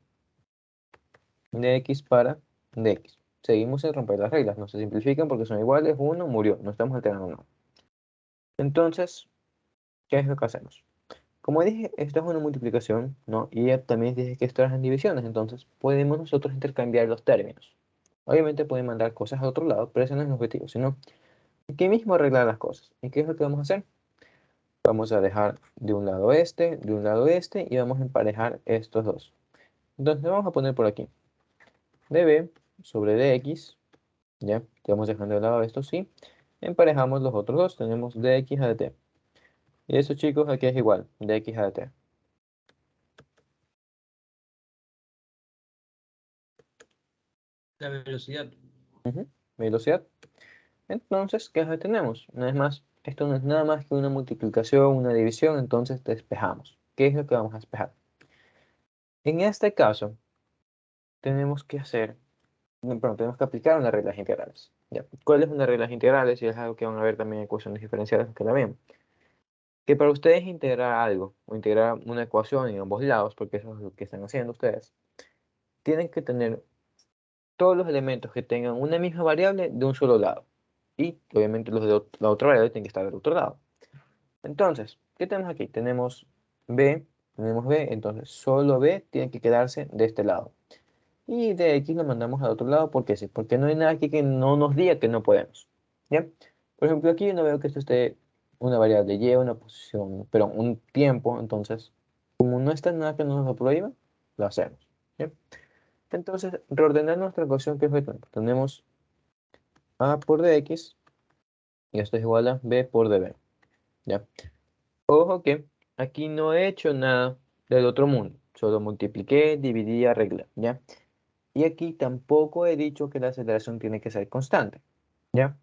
dx para dx. Seguimos sin romper las reglas, no se simplifican porque son iguales, 1 murió, no estamos alterando nada. Entonces, ¿qué es lo que hacemos? Como dije, esto es una multiplicación, ¿no? Y ya también dije que esto es en divisiones, entonces podemos nosotros intercambiar los términos. Obviamente pueden mandar cosas a otro lado, pero ese no es el objetivo, sino aquí mismo arreglar las cosas. ¿Y qué es lo que vamos a hacer? Vamos a dejar de un lado este, y vamos a emparejar estos dos. Entonces vamos a poner por aquí db sobre dx, ya, que vamos dejando de lado esto, sí. Emparejamos los otros dos, tenemos dx a dt. Y eso, chicos, aquí es igual, dx a dt. La velocidad. Ujú, velocidad. Entonces, ¿qué es lo que tenemos? Una vez más, esto no es nada más que una multiplicación, una división, entonces despejamos. ¿Qué es lo que vamos a despejar? En este caso, tenemos que hacer, bueno, tenemos que aplicar unas reglas integrales. ¿Ya? ¿Cuáles son las reglas integrales? Y es algo que van a ver también en ecuaciones diferenciales que la ven. Que para ustedes integrar algo, o integrar una ecuación en ambos lados, porque eso es lo que están haciendo ustedes, tienen que tener todos los elementos que tengan una misma variable de un solo lado. Y obviamente los de la otra variable tienen que estar del otro lado. Entonces, ¿qué tenemos aquí? Tenemos B, entonces solo B tiene que quedarse de este lado. Y de X lo mandamos al otro lado, porque sí, porque no hay nada aquí que no nos diga que no podemos. ¿Ya? Por ejemplo, aquí yo no veo que esto esté una variable Y, una posición, pero un tiempo, entonces, como no está nada que nos lo prohíba, lo hacemos. ¿Ya? Entonces, reordenar nuestra ecuación, ¿qué es lo que tenemos? Tenemos a por dx, y esto es igual a b por db. ¿Ya? Ojo que aquí no he hecho nada del otro mundo, solo multipliqué, dividí, arreglé, ¿ya? Y aquí tampoco he dicho que la aceleración tiene que ser constante, ¿ya?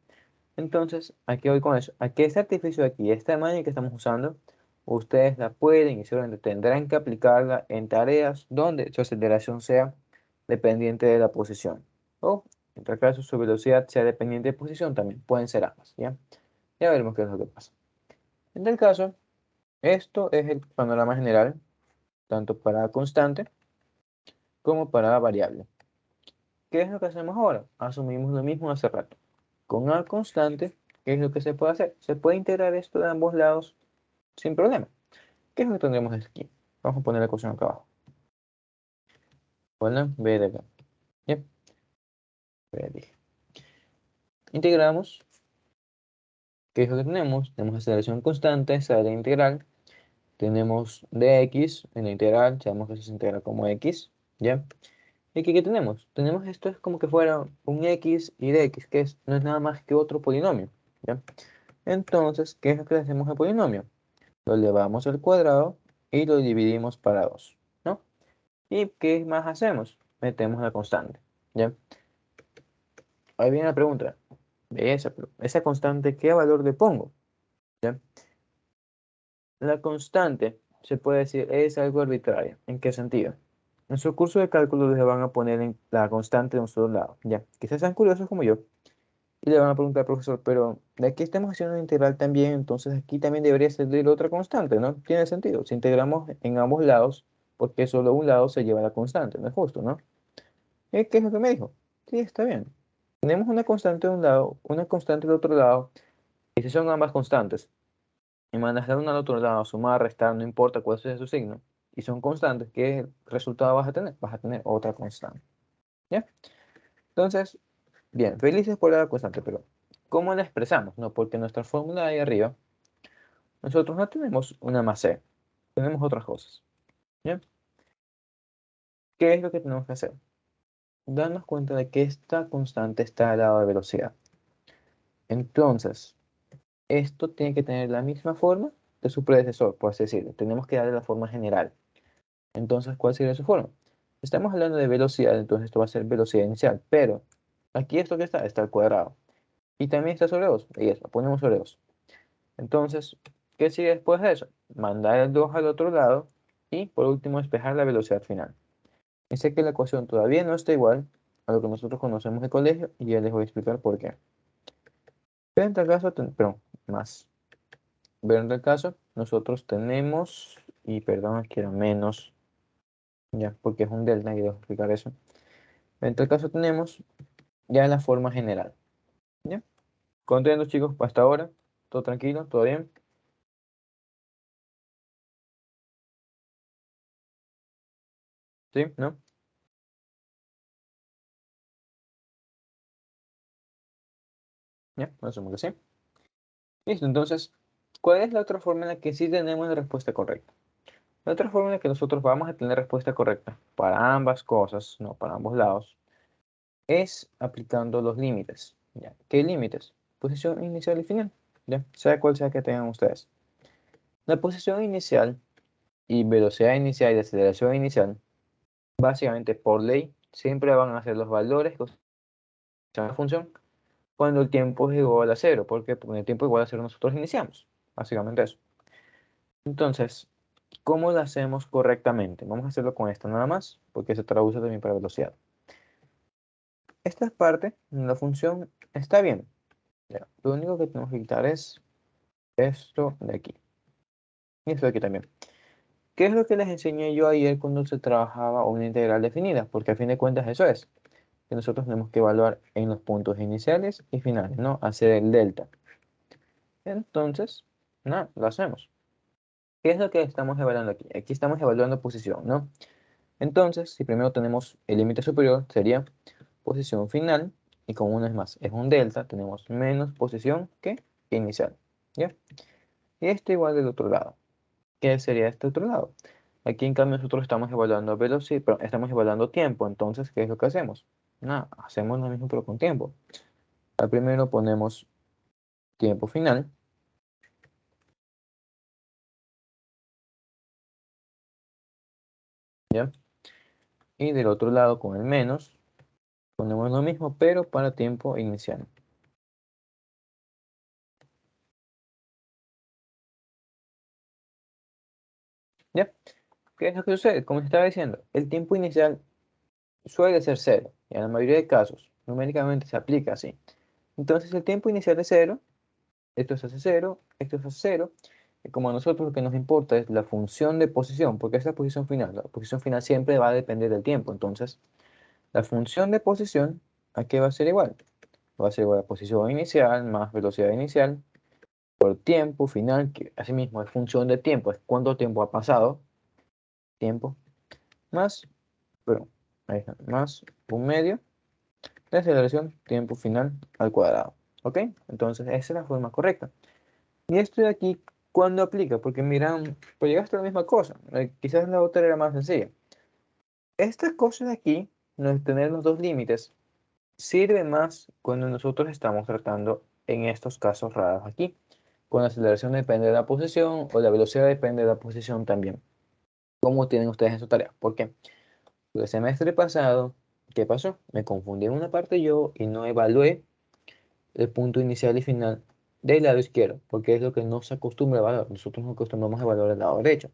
Entonces, aquí voy con eso. Aquí este artificio de aquí, esta imagen que estamos usando, ustedes la pueden y seguramente tendrán que aplicarla en tareas donde su aceleración sea dependiente de la posición. O, en tal caso, su velocidad sea dependiente de posición, también pueden ser ambas, ¿ya? Ya veremos qué es lo que pasa. En tal caso, esto es el panorama general, tanto para constante como para variable. ¿Qué es lo que hacemos ahora? Asumimos lo mismo hace rato. Con A constante, ¿qué es lo que se puede hacer? Se puede integrar esto de ambos lados sin problema. ¿Qué es lo que tendremos aquí? Vamos a poner la ecuación acá abajo. Bueno, B de acá. Yep. B dije. Integramos. ¿Qué es lo que tenemos? Tenemos aceleración constante, sale la integral. Tenemos dx en la integral, sabemos que eso se integra como x. ¿Ya? ¿Y aquí qué tenemos? Tenemos esto es como que fuera un x y dx, que no es nada más que otro polinomio. ¿Ya? Entonces, ¿qué es lo que le hacemos al polinomio? Lo elevamos al cuadrado y lo dividimos para 2, ¿no? ¿Y qué más hacemos? Metemos la constante, ¿ya? Ahí viene la pregunta. De esa constante, ¿qué valor le pongo? ¿Ya? La constante, se puede decir, es algo arbitrario. ¿En qué sentido? En su curso de cálculo les van a poner en la constante de un solo lado, ¿ya? Quizás sean curiosos como yo y le van a preguntar al profesor, pero de aquí estamos haciendo una integral también, entonces aquí también debería salir otra constante, ¿no? Tiene sentido. Si integramos en ambos lados, porque solo un lado se lleva la constante, no es justo, ¿no? ¿Y qué es lo que me dijo? Sí, está bien. Tenemos una constante de un lado, una constante del otro lado, y si son ambas constantes, y mandas de uno al otro lado, sumar, restar, no importa cuál sea su signo, y son constantes, ¿qué resultado vas a tener? Vas a tener otra constante, ¿ya? Entonces, bien, felices por la constante, pero ¿cómo la expresamos? No, porque nuestra fórmula ahí arriba, nosotros no tenemos una más c, tenemos otras cosas, ¿ya? ¿Qué es lo que tenemos que hacer? Darnos cuenta de que esta constante está al lado de velocidad. Entonces, esto tiene que tener la misma forma de su predecesor, por así decirlo. Tenemos que darle la forma general. Entonces, ¿cuál sería su forma? Estamos hablando de velocidad, entonces esto va a ser velocidad inicial, pero aquí esto que está al cuadrado. Y también está sobre 2, y eso, lo ponemos sobre 2. Entonces, ¿qué sigue después de eso? Mandar el 2 al otro lado y por último despejar la velocidad final. Y sé que la ecuación todavía no está igual a lo que nosotros conocemos de colegio y ya les voy a explicar por qué. Pero en tal caso, perdón, más. Pero en tal caso, nosotros tenemos, y perdón, que era menos, ya, porque es un delta y debo explicar eso. En tal caso tenemos ya la forma general, ¿ya? Contentos chicos, hasta ahora, todo tranquilo, todo bien. ¿Sí? ¿No? ¿Ya? Asumo que sí. Listo, entonces, ¿cuál es la otra forma en la que sí tenemos la respuesta correcta? La otra forma en la que nosotros vamos a tener respuesta correcta para ambas cosas, no para ambos lados, es aplicando los límites. ¿Ya? ¿Qué límites? Posición inicial y final. ¿Ya? Sea cual sea que tengan ustedes. La posición inicial y velocidad inicial y aceleración inicial, básicamente por ley, siempre van a ser los valores que usan la función cuando el tiempo es igual a cero. ¿Por qué? Porque el tiempo es igual a cero nosotros iniciamos. Básicamente eso. Entonces, ¿cómo lo hacemos correctamente? Vamos a hacerlo con esto nada más, porque se traduce también para velocidad. Esta parte, la función está bien. Ya, lo único que tenemos que quitar es esto de aquí. Y esto de aquí también. ¿Qué es lo que les enseñé yo ayer cuando se trabajaba una integral definida? Porque a fin de cuentas eso es. Que nosotros tenemos que evaluar en los puntos iniciales y finales, ¿no? Hacer el delta. Entonces, nada, lo hacemos. ¿Qué es lo que estamos evaluando aquí? Aquí estamos evaluando posición, ¿no? Entonces, si primero tenemos el límite superior, sería posición final. Y como una es más, es un delta, tenemos menos posición que inicial. ¿Ya? Y esto igual del otro lado. ¿Qué sería este otro lado? Aquí en cambio nosotros estamos evaluando velocidad, pero estamos evaluando tiempo. Entonces, ¿qué es lo que hacemos? Nada, hacemos lo mismo pero con tiempo. Al primero ponemos tiempo final. ¿Ya? Y del otro lado con el menos ponemos lo mismo pero para tiempo inicial. ¿Ya? ¿Qué es lo que sucede? Como estaba diciendo, el tiempo inicial suele ser cero. Y en la mayoría de casos, numéricamente se aplica así. Entonces el tiempo inicial es cero, esto se hace cero, esto se hace cero. Y como a nosotros lo que nos importa es la función de posición, porque es la posición final. La posición final siempre va a depender del tiempo. Entonces, la función de posición, ¿a qué va a ser igual? Va a ser igual a posición inicial más velocidad inicial por tiempo final, que asimismo es función de tiempo, es cuánto tiempo ha pasado, tiempo, más, perdón, ahí está, más un medio de aceleración, tiempo final al cuadrado. ¿Ok? Entonces, esa es la forma correcta. Y esto de aquí, ¿cuándo aplica? Porque miran, pues llegaste a la misma cosa. Quizás la otra era más sencilla. Esta cosa de aquí, no es tener los dos límites, sirve más cuando nosotros estamos tratando en estos casos raros aquí. Cuando la aceleración depende de la posición o la velocidad depende de la posición también. ¿Cómo tienen ustedes en su tarea? ¿Por qué? El semestre pasado, ¿qué pasó? Me confundí en una parte yo y no evalué el punto inicial y final del lado izquierdo, porque es lo que no se acostumbra a evaluar. Nosotros nos acostumbramos a evaluar el lado derecho.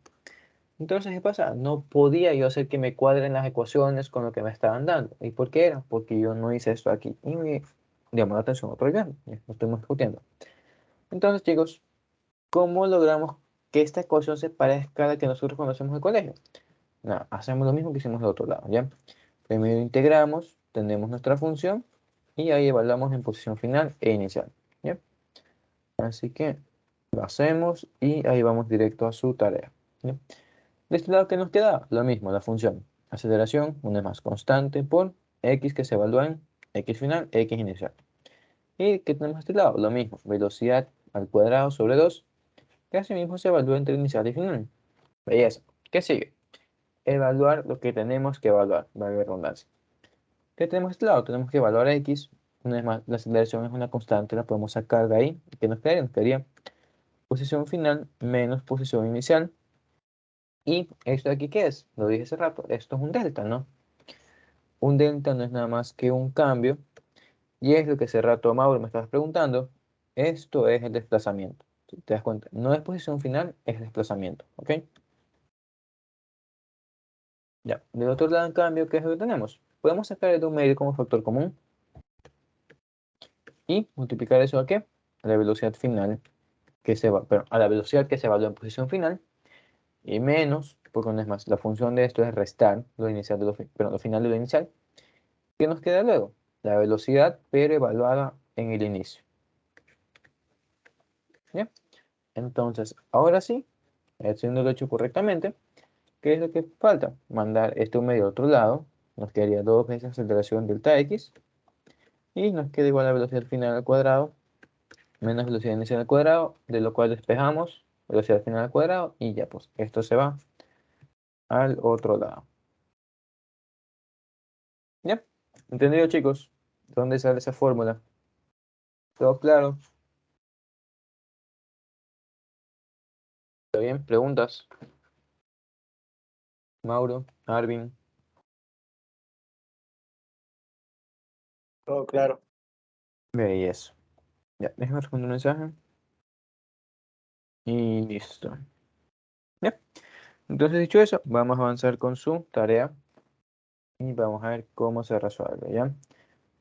Entonces, ¿qué pasa? No podía yo hacer que me cuadren las ecuaciones con lo que me estaban dando. ¿Y por qué era? Porque yo no hice esto aquí. Y me llamó la atención otro ejemplo. Lo estamos discutiendo. Entonces, chicos, ¿cómo logramos que esta ecuación se parezca a la que nosotros conocemos en el colegio? Nada, hacemos lo mismo que hicimos del otro lado, ¿ya? Primero integramos, tenemos nuestra función y ahí evaluamos en posición final e inicial, ¿ya? Así que lo hacemos y ahí vamos directo a su tarea, ¿ya? De este lado, ¿qué nos queda? Lo mismo, la función aceleración, una más constante por x que se evalúa en x final, x inicial. ¿Y qué tenemos de este lado? Lo mismo, velocidad al cuadrado sobre 2, que así mismo se evalúa entre inicial y final. Belleza. ¿Qué sigue? Evaluar lo que tenemos que evaluar, valga la redundancia. ¿Qué tenemos de este lado? Tenemos que evaluar x. Una vez más, la aceleración es una constante, la podemos sacar de ahí. ¿Qué nos quedaría? Nos quedaría posición final menos posición inicial. ¿Y esto de aquí qué es? Lo dije hace rato, esto es un delta, ¿no? Un delta no es nada más que un cambio. Y es lo que hace rato, Mauro, me estabas preguntando. Esto es el desplazamiento. Si te das cuenta, no es posición final, es desplazamiento, ¿ok? Ya, del otro lado, en cambio, ¿qué es lo que tenemos? Podemos sacar el de un medio como factor común y multiplicar eso a ¿qué? A la velocidad final que se va, pero a la velocidad que se evalúa en posición final y menos, porque no es más, la función de esto es restar lo inicial de lo final de lo inicial. ¿Qué nos queda luego? La velocidad, pero evaluada en el inicio. ¿Ya? Entonces, ahora sí, haciéndolo hecho correctamente, ¿qué es lo que falta? Mandar este medio al otro lado, nos quedaría 2 veces aceleración delta x, y nos queda igual a la velocidad final al cuadrado, menos velocidad inicial al cuadrado, de lo cual despejamos velocidad final al cuadrado, y ya pues, esto se va al otro lado. ¿Ya? ¿Entendido, chicos? ¿Dónde sale esa fórmula? ¿Todo claro? ¿Está bien? ¿Preguntas? Mauro, Arvin. Todo claro. Ve y eso. Ya, déjame responder un mensaje. Y listo. Ya. Entonces, dicho eso, vamos a avanzar con su tarea. Y vamos a ver cómo se resuelve, ¿ya?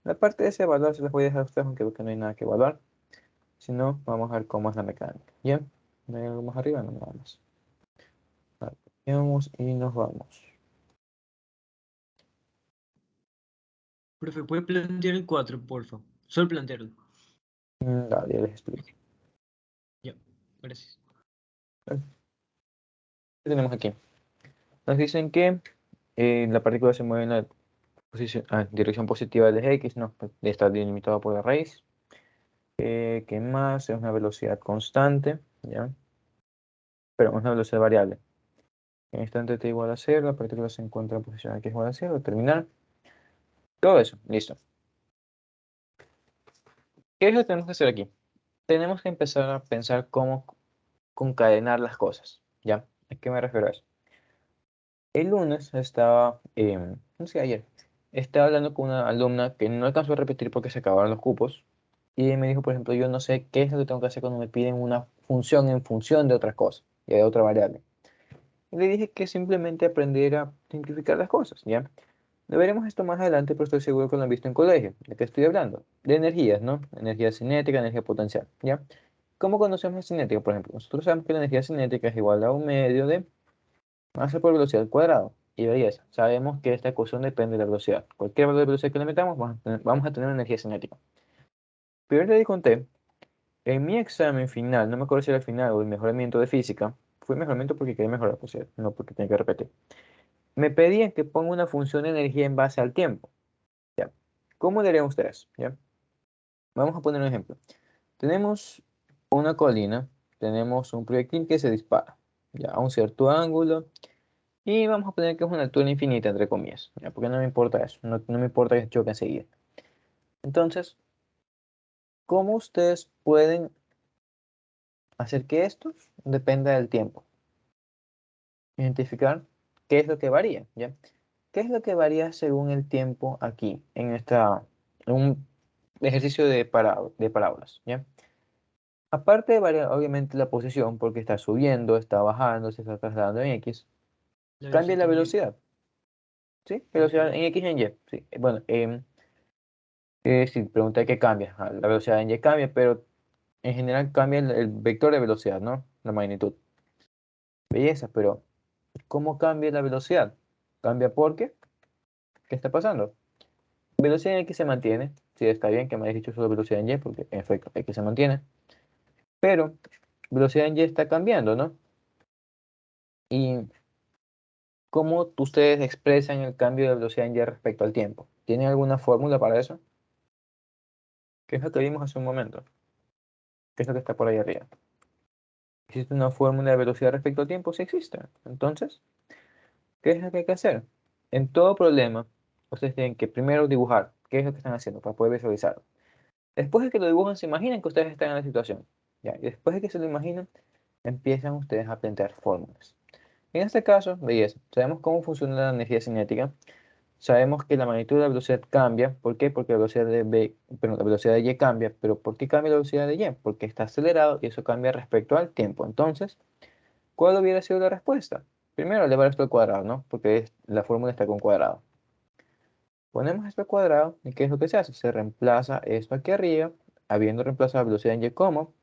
La parte de ese evaluar se las voy a dejar a ustedes, aunque veo que no hay nada que evaluar. Si no, vamos a ver cómo es la mecánica. ¿Ya? ¿No hay algo más arriba? No, nada más. Vale, copiamos y nos vamos. Profe, ¿puede plantear el 4, porfa? Solo plantearlo. Dale, ya les explico. Ya, gracias. ¿Qué tenemos aquí? Nos dicen que la partícula se mueve en la dirección positiva del eje X, no, pues, está delimitado por la raíz. ¿Qué más? Es una velocidad constante, ¿ya? Pero es una velocidad variable. En instante t igual a 0, la partícula se encuentra en posición x igual a 0, terminar. Todo eso, listo. ¿Qué es lo que tenemos que hacer aquí? Tenemos que empezar a pensar cómo concadenar las cosas, ¿ya? ¿A qué me refiero a eso? El lunes estaba, no sé, ayer, estaba hablando con una alumna que no alcanzó a repetir porque se acabaron los cupos. Y me dijo, por ejemplo, yo no sé qué es lo que tengo que hacer cuando me piden una función en función de otra cosa, y de otra variable. Y le dije que simplemente aprender a simplificar las cosas, ¿ya? Lo veremos esto más adelante, pero estoy seguro que lo han visto en colegio. ¿De qué estoy hablando? De energías, ¿no? Energía cinética, energía potencial, ¿ya? ¿Cómo conocemos la cinética, por ejemplo? Nosotros sabemos que la energía cinética es igual a un medio de masa por velocidad al cuadrado. Y belleza, sabemos que esta ecuación depende de la velocidad. Cualquier valor de velocidad que le metamos, vamos a tener una energía cinética. Pero yo le conté, en mi examen final, no me acuerdo si era el final o el mejoramiento de física, fue mejoramiento porque quería mejorar, por cierto, no porque tenía que repetir. Me pedían que ponga una función de energía en base al tiempo. ¿Ya? ¿Cómo le harían ustedes? ¿Ya? Vamos a poner un ejemplo. Tenemos una colina, tenemos un proyectil que se dispara, ya, a un cierto ángulo, y vamos a poner que es una altura infinita, entre comillas, ¿ya? Porque no me importa eso, no me importa que choque enseguida. Entonces, ¿cómo ustedes pueden hacer que esto dependa del tiempo? Identificar qué es lo que varía, ¿ya? ¿Qué es lo que varía según el tiempo aquí, en un ejercicio de parábolas, ¿ya? Aparte de variar, obviamente, la posición, porque está subiendo, está bajando, se está trasladando en X, La cambia velocidad la también. velocidad, ¿sí? Velocidad Ok. en X y en Y, sí. Bueno, sí, pregunté qué cambia. La velocidad en Y cambia, pero en general cambia el vector de velocidad, ¿no? La magnitud. Belleza, pero ¿cómo cambia la velocidad? ¿Cambia por qué? ¿Qué está pasando? Velocidad en X se mantiene, sí, está bien que me hayas dicho solo velocidad en Y, porque en efecto X se mantiene, pero velocidad en Y está cambiando, ¿no? Y ¿cómo ustedes expresan el cambio de velocidad en Y respecto al tiempo? ¿Tienen alguna fórmula para eso? ¿Qué es lo que vimos hace un momento? ¿Qué es lo que está por ahí arriba? ¿Existe una fórmula de velocidad respecto al tiempo? Sí existe. Entonces, ¿qué es lo que hay que hacer? En todo problema, ustedes tienen que primero dibujar qué es lo que están haciendo para poder visualizarlo. Después de que lo dibujan, se imaginan que ustedes están en la situación. ¿Ya? Y después de que se lo imaginan, empiezan ustedes a plantear fórmulas. En este caso, belleza, sabemos cómo funciona la energía cinética. Sabemos que la magnitud de la velocidad cambia. ¿Por qué? Porque la velocidad de la velocidad de Y cambia. ¿Pero por qué cambia la velocidad de Y? Porque está acelerado y eso cambia respecto al tiempo. Entonces, ¿cuál hubiera sido la respuesta? Primero, elevar esto al cuadrado, ¿no? Porque la fórmula está con cuadrado. Ponemos esto al cuadrado y ¿qué es lo que se hace? Se reemplaza esto aquí arriba, habiendo reemplazado la velocidad en Y como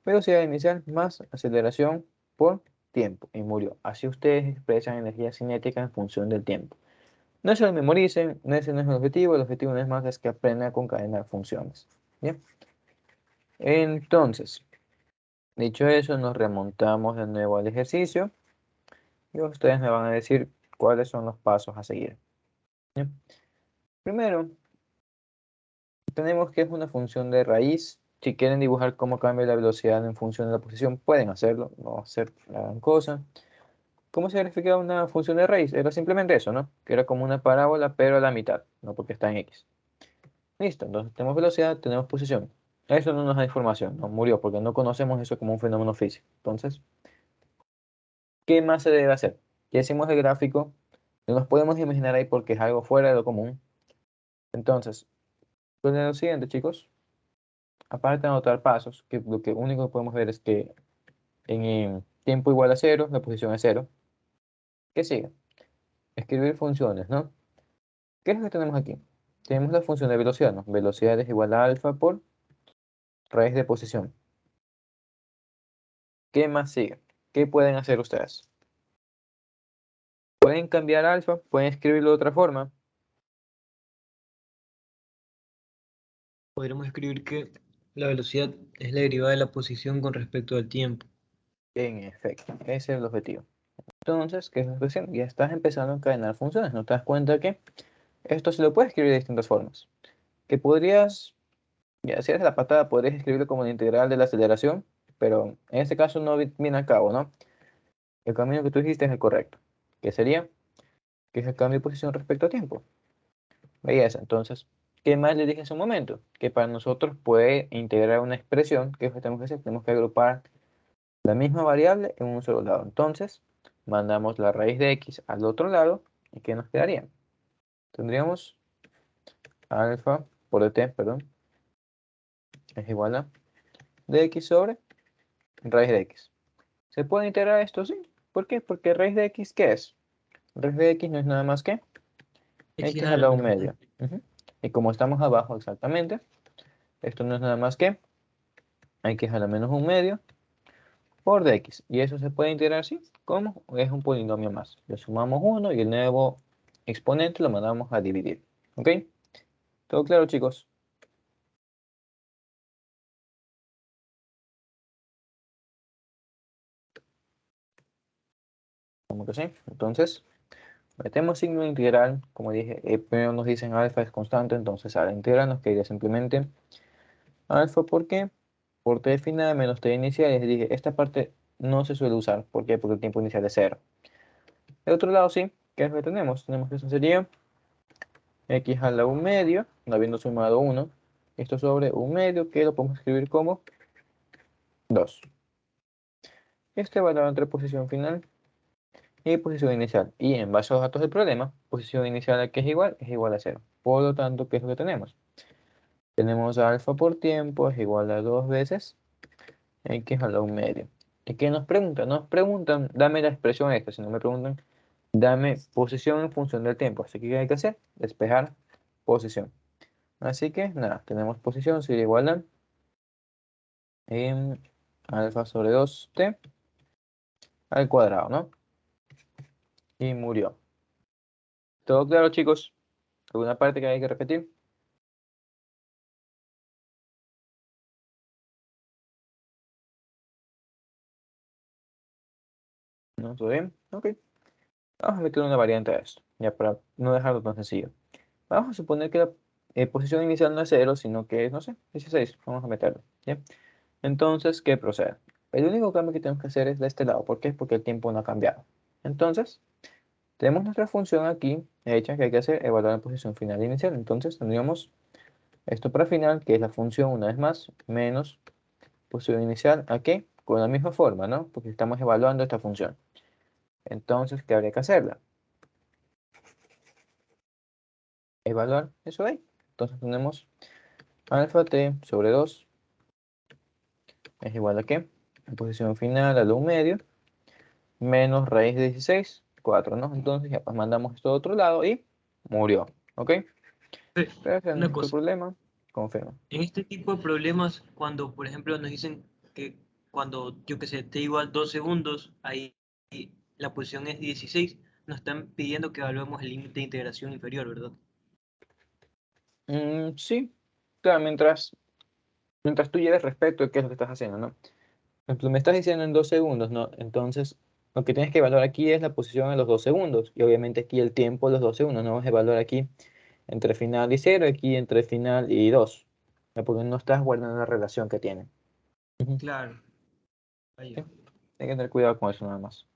velocidad inicial más aceleración por tiempo. Y murió. Así ustedes expresan energía cinética en función del tiempo. No se lo memoricen, ese no es el objetivo no es más es que aprendan a concadenar funciones. ¿Bien? Entonces, dicho eso, nos remontamos de nuevo al ejercicio y ustedes me van a decir cuáles son los pasos a seguir. ¿Bien? Primero, tenemos que es una función de raíz. Si quieren dibujar cómo cambia la velocidad en función de la posición, pueden hacerlo, no va a ser la gran cosa. ¿Cómo se verifica una función de raíz? Era simplemente eso, ¿no? Que era como una parábola, pero a la mitad, no porque está en X. Listo, entonces tenemos velocidad, tenemos posición. Eso no nos da información, no murió, porque no conocemos eso como un fenómeno físico. Entonces, ¿qué más se debe hacer? Ya hicimos el gráfico, no nos podemos imaginar ahí porque es algo fuera de lo común. Entonces, pues lo siguiente, chicos, aparte de anotar pasos, que lo que único que podemos ver es que en tiempo igual a cero, la posición es cero. ¿Qué sigue? Escribir funciones, ¿no? ¿Qué es lo que tenemos aquí? Tenemos la función de velocidad, ¿no? Velocidad es igual a alfa por raíz de posición. ¿Qué más sigue? ¿Qué pueden hacer ustedes? Pueden cambiar alfa, pueden escribirlo de otra forma. Podríamos escribir que la velocidad es la derivada de la posición con respecto al tiempo. En efecto, ese es el objetivo. Entonces, ¿qué es lo que hacen? Ya estás empezando a encadenar funciones. ¿No te das cuenta que esto se lo puedes escribir de distintas formas? Que podrías, ya si eres la patada, podrías escribirlo como la integral de la aceleración, pero en este caso no viene a cabo, ¿no? el camino que tú dijiste es el correcto. ¿Qué sería? Que es el cambio de posición respecto a tiempo. Belleza. Entonces, ¿qué más le dije hace un momento? Que para nosotros puede integrar una expresión, ¿qué es lo que tenemos que hacer? Tenemos que agrupar la misma variable en un solo lado. Entonces, mandamos la raíz de x al otro lado, ¿y qué nos quedaría? Tendríamos alfa por dt, perdón, es igual a dx sobre raíz de x. ¿Se puede integrar esto? Sí. ¿Por qué? Porque raíz de x, ¿qué es? Raíz de x no es nada más que X x a a la la 1 menos medio. Y como estamos abajo exactamente, esto no es nada más que x a la menos 1 medio por dx. Y eso se puede integrar así, como es un polinomio más. Le sumamos 1 y el nuevo exponente lo mandamos a dividir. ¿Ok? ¿Todo claro, chicos? Como que sí. Entonces, metemos signo integral. Como dije, primero nos dicen alfa es constante, entonces a la integral nos quedaría simplemente alfa. ¿Por qué? Por t final menos t inicial. Y les dije, esta parte no se suele usar. ¿Por qué? Porque el tiempo inicial es 0. De otro lado, sí. ¿Qué es lo que tenemos? Tenemos que eso sería x a la 1 medio, no habiendo sumado 1. Esto sobre 1 medio, que lo podemos escribir como 2. Este valor entre posición final y posición inicial. Y en base a los datos del problema, posición inicial a que es igual a 0. Por lo tanto, ¿qué es lo que tenemos? Tenemos alfa por tiempo es igual a 2 veces x a la 1 medio. ¿Y qué nos preguntan? Nos preguntan, dame la expresión esta. Si no me preguntan, dame posición en función del tiempo. Así que ¿qué hay que hacer? Despejar posición. Así que nada, tenemos posición sería igual a alfa sobre 2t al cuadrado, ¿no? Y murió. ¿Todo claro, chicos? ¿Alguna parte que hay que repetir? ¿No? ¿Todo bien? Ok. Vamos a meter una variante a esto, ya para no dejarlo tan sencillo. Vamos a suponer que la posición inicial no es 0, sino que es, no sé, 16. Vamos a meterlo, ¿ya? Entonces, ¿qué procede? El único cambio que tenemos que hacer es de este lado. ¿Por qué? Porque el tiempo no ha cambiado. Entonces, tenemos nuestra función aquí hecha que hay que hacer evaluar la posición final e inicial. Entonces, tendríamos esto para final, que es la función, una vez más, menos posición inicial, ¿a qué? Con la misma forma, ¿no? Porque estamos evaluando esta función. Entonces, ¿qué habría que hacerla? Evaluar eso ahí. Entonces tenemos alfa t sobre 2 es igual a qué? La posición final a lo medio menos raíz de 16, 4, ¿no? Entonces ya pues mandamos esto a otro lado y murió, ¿ok? Sí, Gracias a una nuestro cosa. problema, confirma. En este tipo de problemas, cuando por ejemplo nos dicen que cuando, yo que sé, t igual 2 segundos, ahí la posición es 16, nos están pidiendo que evaluemos el límite de integración inferior, ¿verdad? Sí, claro, mientras tú lleves respeto de qué es lo que estás haciendo, ¿no? Por ejemplo, me estás diciendo en 2 segundos, ¿no? Entonces, lo que tienes que evaluar aquí es la posición en los 2 segundos. Y obviamente aquí el tiempo de los 2 segundos. No vas a evaluar aquí entre final y 0, aquí entre final y 2. ¿Ya? Porque no estás guardando la relación que tienen. Ujú. Claro. Vaya. ¿Sí? Hay que tener cuidado con eso nada más.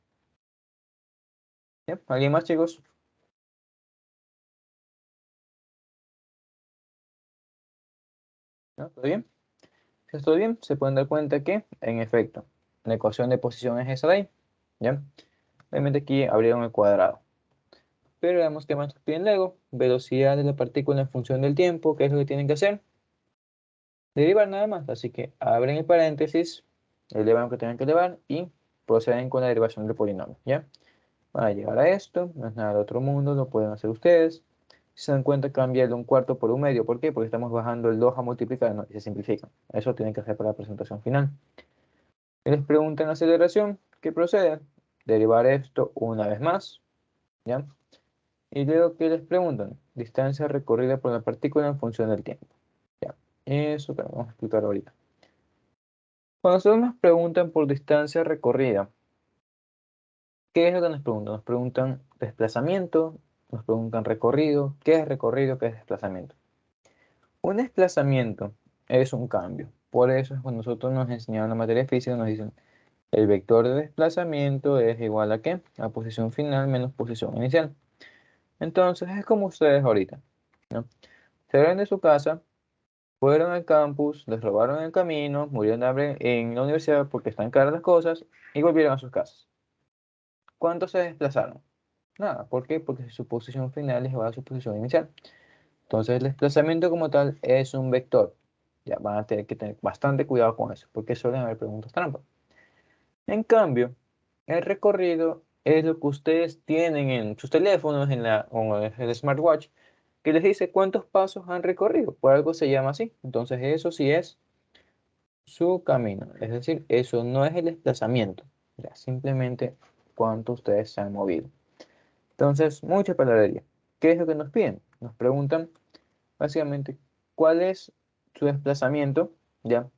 ¿Sí? ¿Alguien más, chicos? ¿No? ¿Todo bien? Si está todo bien, se pueden dar cuenta que, en efecto, la ecuación de posición es esa de ahí. ¿Ya? Obviamente aquí abrieron el cuadrado. Pero veamos qué más nos piden luego. Velocidad de la partícula en función del tiempo. ¿Qué es lo que tienen que hacer? Derivar nada más. Así que abren el paréntesis, elevan lo que tengan que elevar y proceden con la derivación del polinomio. ¿Ya? Para llegar a esto, no es nada de otro mundo, lo pueden hacer ustedes. Si se dan cuenta, cambia el 1/4 por 1 medio. ¿Por qué? Porque estamos bajando el 2 a multiplicar, ¿no? Y se simplifica. Eso tienen que hacer para la presentación final. Y les preguntan la aceleración, ¿qué procede? Derivar esto una vez más. ¿Ya? Y luego, ¿qué les preguntan? Distancia recorrida por la partícula en función del tiempo. Ya, eso te lo vamos a explicar ahorita. Cuando nosotros nos preguntan por distancia recorrida, ¿qué es lo que nos preguntan? Nos preguntan desplazamiento, nos preguntan recorrido, ¿qué es recorrido, qué es desplazamiento? Un desplazamiento es un cambio. Por eso es cuando nosotros nos enseñaron la materia física, nos dicen El vector de desplazamiento es igual a ¿qué? A posición final menos posición inicial. Entonces es como ustedes ahorita, ¿no? Salieron de su casa, fueron al campus, les robaron el camino, murieron de hambre en la universidad porque están caras las cosas y volvieron a sus casas. ¿Cuántos se desplazaron? Nada. ¿Por qué? Porque su posición final es igual a su posición inicial. Entonces el desplazamiento como tal es un vector. Ya van a tener que tener bastante cuidado con eso, porque suelen haber preguntas trampa. En cambio, el recorrido es lo que ustedes tienen en sus teléfonos, o en el smartwatch, que les dice cuántos pasos han recorrido. Por algo se llama así. Entonces eso sí es su camino. Es decir, eso no es el desplazamiento. Ya, simplemente cuánto ustedes se han movido. Entonces, mucha palabrería. ¿Qué es lo que nos piden? Nos preguntan básicamente cuál es su desplazamiento, ¿ya?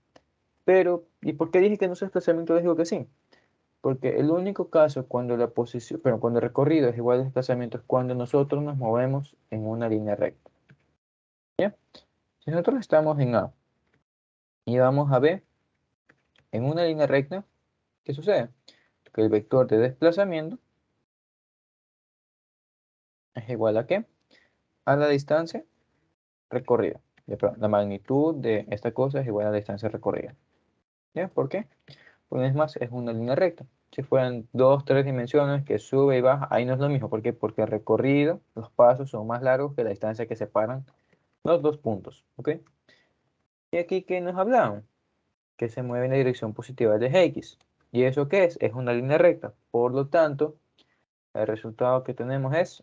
Pero, ¿y por qué dije que no es desplazamiento? Les digo que sí. Porque el único caso cuando la posición, pero cuando el recorrido es igual al desplazamiento es cuando nosotros nos movemos en una línea recta. ¿Ya? Si nosotros estamos en A y vamos a B en una línea recta, ¿qué sucede? Que el vector de desplazamiento es igual a ¿qué? A la distancia recorrida. Ya, perdón, la magnitud de esta cosa es igual a la distancia recorrida. ¿Ya? ¿Por qué? Porque es más, es una línea recta. Si fueran dos, tres dimensiones que sube y baja, ahí no es lo mismo. ¿Por qué? Porque el recorrido, los pasos son más largos que la distancia que separan los dos puntos. ¿Ok? Y aquí, ¿qué nos hablaban? Que se mueve en la dirección positiva del eje X. ¿Y eso qué es? Es una línea recta. Por lo tanto, el resultado que tenemos es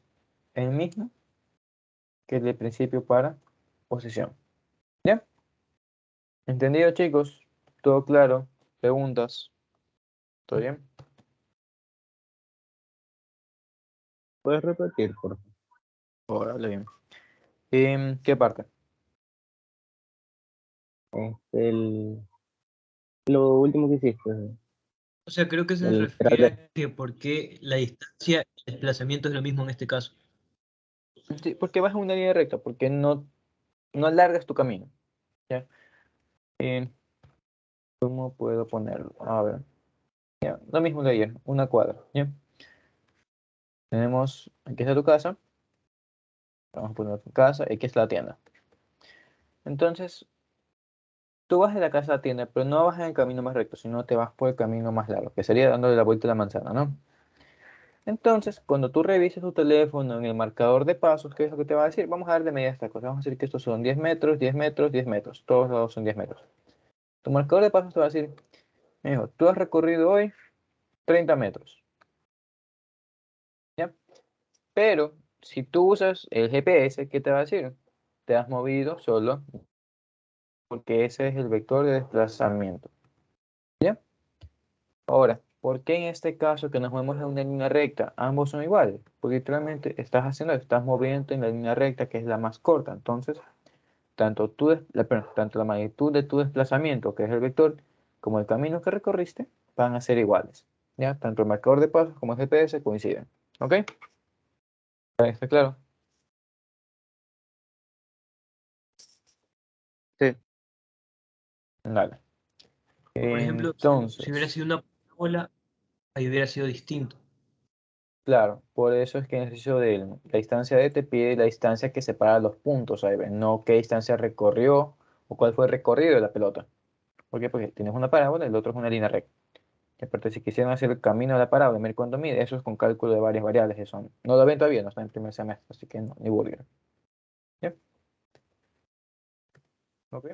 el mismo que el de principio para posición. ¿Ya? ¿Entendido, chicos? ¿Todo claro? ¿Preguntas? ¿Todo bien? ¿Puedes repetir, por favor? Ahora, habla bien. ¿Qué parte? El, lo último que hiciste, O sea, creo que se el refiere a que por qué la distancia y el desplazamiento es lo mismo en este caso. Sí, porque vas en una línea recta, porque no alargas tu camino. ¿Ya? ¿Cómo puedo ponerlo? A ver. Ya, lo mismo de ayer, una cuadra. ¿Ya? Tenemos, aquí está tu casa. Vamos a poner tu casa, y aquí es la tienda. Entonces, tú vas de la casa a la tienda, pero no vas en el camino más recto, sino te vas por el camino más largo, que sería dándole la vuelta a la manzana, ¿no? Entonces, cuando tú revises tu teléfono en el marcador de pasos, ¿qué es lo que te va a decir? Vamos a dar de medida esta cosa. Vamos a decir que estos son 10 metros, 10 metros, 10 metros. Todos lados son 10 metros. Tu marcador de pasos te va a decir, hijo, tú has recorrido hoy 30 metros, ¿ya? Pero si tú usas el GPS, ¿qué te va a decir? Te has movido solo porque ese es el vector de desplazamiento, ¿ya? Ahora, ¿por qué en este caso que nos movemos en una línea recta, ambos son iguales? Porque literalmente estás moviendo en la línea recta que es la más corta. Entonces, tanto la magnitud de tu desplazamiento, que es el vector, como el camino que recorriste, van a ser iguales. ¿Ya? Tanto el marcador de pasos como el GPS coinciden. ¿Ok? ¿Ahí está claro? Sí. Dale. Por ejemplo, si hubiera Entonces, sido una parábola, ahí hubiera sido distinto. claro, por eso es que en el ejercicio de la distancia D te pide la distancia que separa los puntos, ahí ven, no qué distancia recorrió o cuál fue el recorrido de la pelota. ¿Por qué? Porque tienes una parábola y el otro es una línea recta. Y aparte, si quisieran hacer el camino de la parábola y ver cuánto mide, eso es con cálculo de varias variables. Eso no lo ven todavía, no está en primer semestre, así que no, ni burger. ¿Ya? Ok.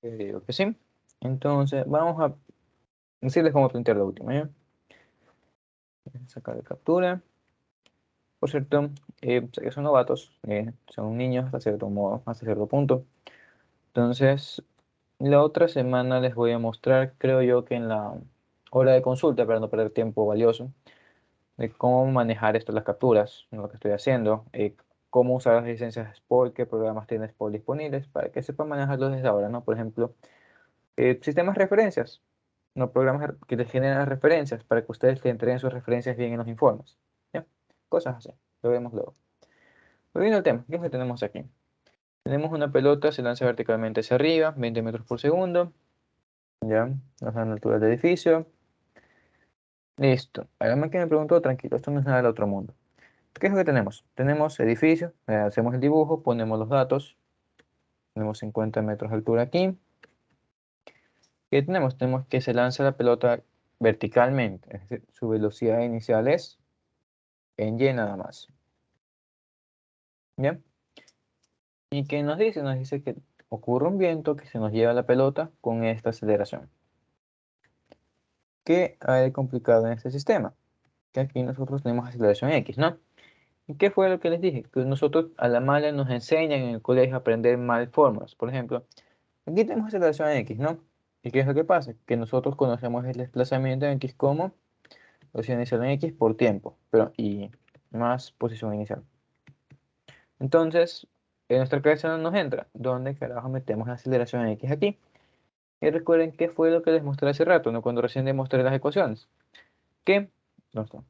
Digo que sí. Entonces, vamos a decirles cómo plantear la última, ¿ya? Sacar de captura. Por cierto, sé que son novatos, son niños hasta cierto modo, hasta cierto punto. Entonces, la otra semana les voy a mostrar, creo yo que en la hora de consulta, para no perder tiempo valioso, de cómo manejar esto, las capturas, lo que estoy haciendo, cómo usar las licencias Spot, qué programas tiene Spot disponibles, para que sepan manejarlos desde ahora, ¿no? Por ejemplo, sistemas de referencias, no programas que les generen las referencias, para que ustedes le entreguen sus referencias bien en los informes, ¿ya? Cosas así, lo vemos luego. Volviendo al tema, ¿qué es lo que tenemos aquí? Tenemos una pelota, se lanza verticalmente hacia arriba, 20 metros por segundo. Ya, nos dan la altura del edificio. Listo. Además que me preguntó, tranquilo, esto no es nada del otro mundo. ¿Qué es lo que tenemos? Tenemos edificio, hacemos el dibujo, ponemos los datos. Tenemos 50 metros de altura aquí. ¿Qué tenemos? Tenemos que se lanza la pelota verticalmente, es decir, su velocidad inicial es en y nada más. ¿Bien? ¿Y qué nos dice? Nos dice que ocurre un viento que se nos lleva la pelota con esta aceleración. ¿Qué hay de complicado en este sistema? Que aquí nosotros tenemos aceleración X, ¿no? ¿Y qué fue lo que les dije? Que nosotros a la mala nos enseñan en el colegio a aprender mal fórmulas. Por ejemplo, aquí tenemos aceleración X, ¿no? ¿Y qué es lo que pasa? Que nosotros conocemos el desplazamiento en X como posición inicial en X por tiempo, pero y más posición inicial. Entonces, en nuestra cabeza no nos entra. ¿Dónde carajo metemos la aceleración en X aquí? Y recuerden qué fue lo que les mostré hace rato, ¿no? Cuando recién demostré las ecuaciones. Que, no está.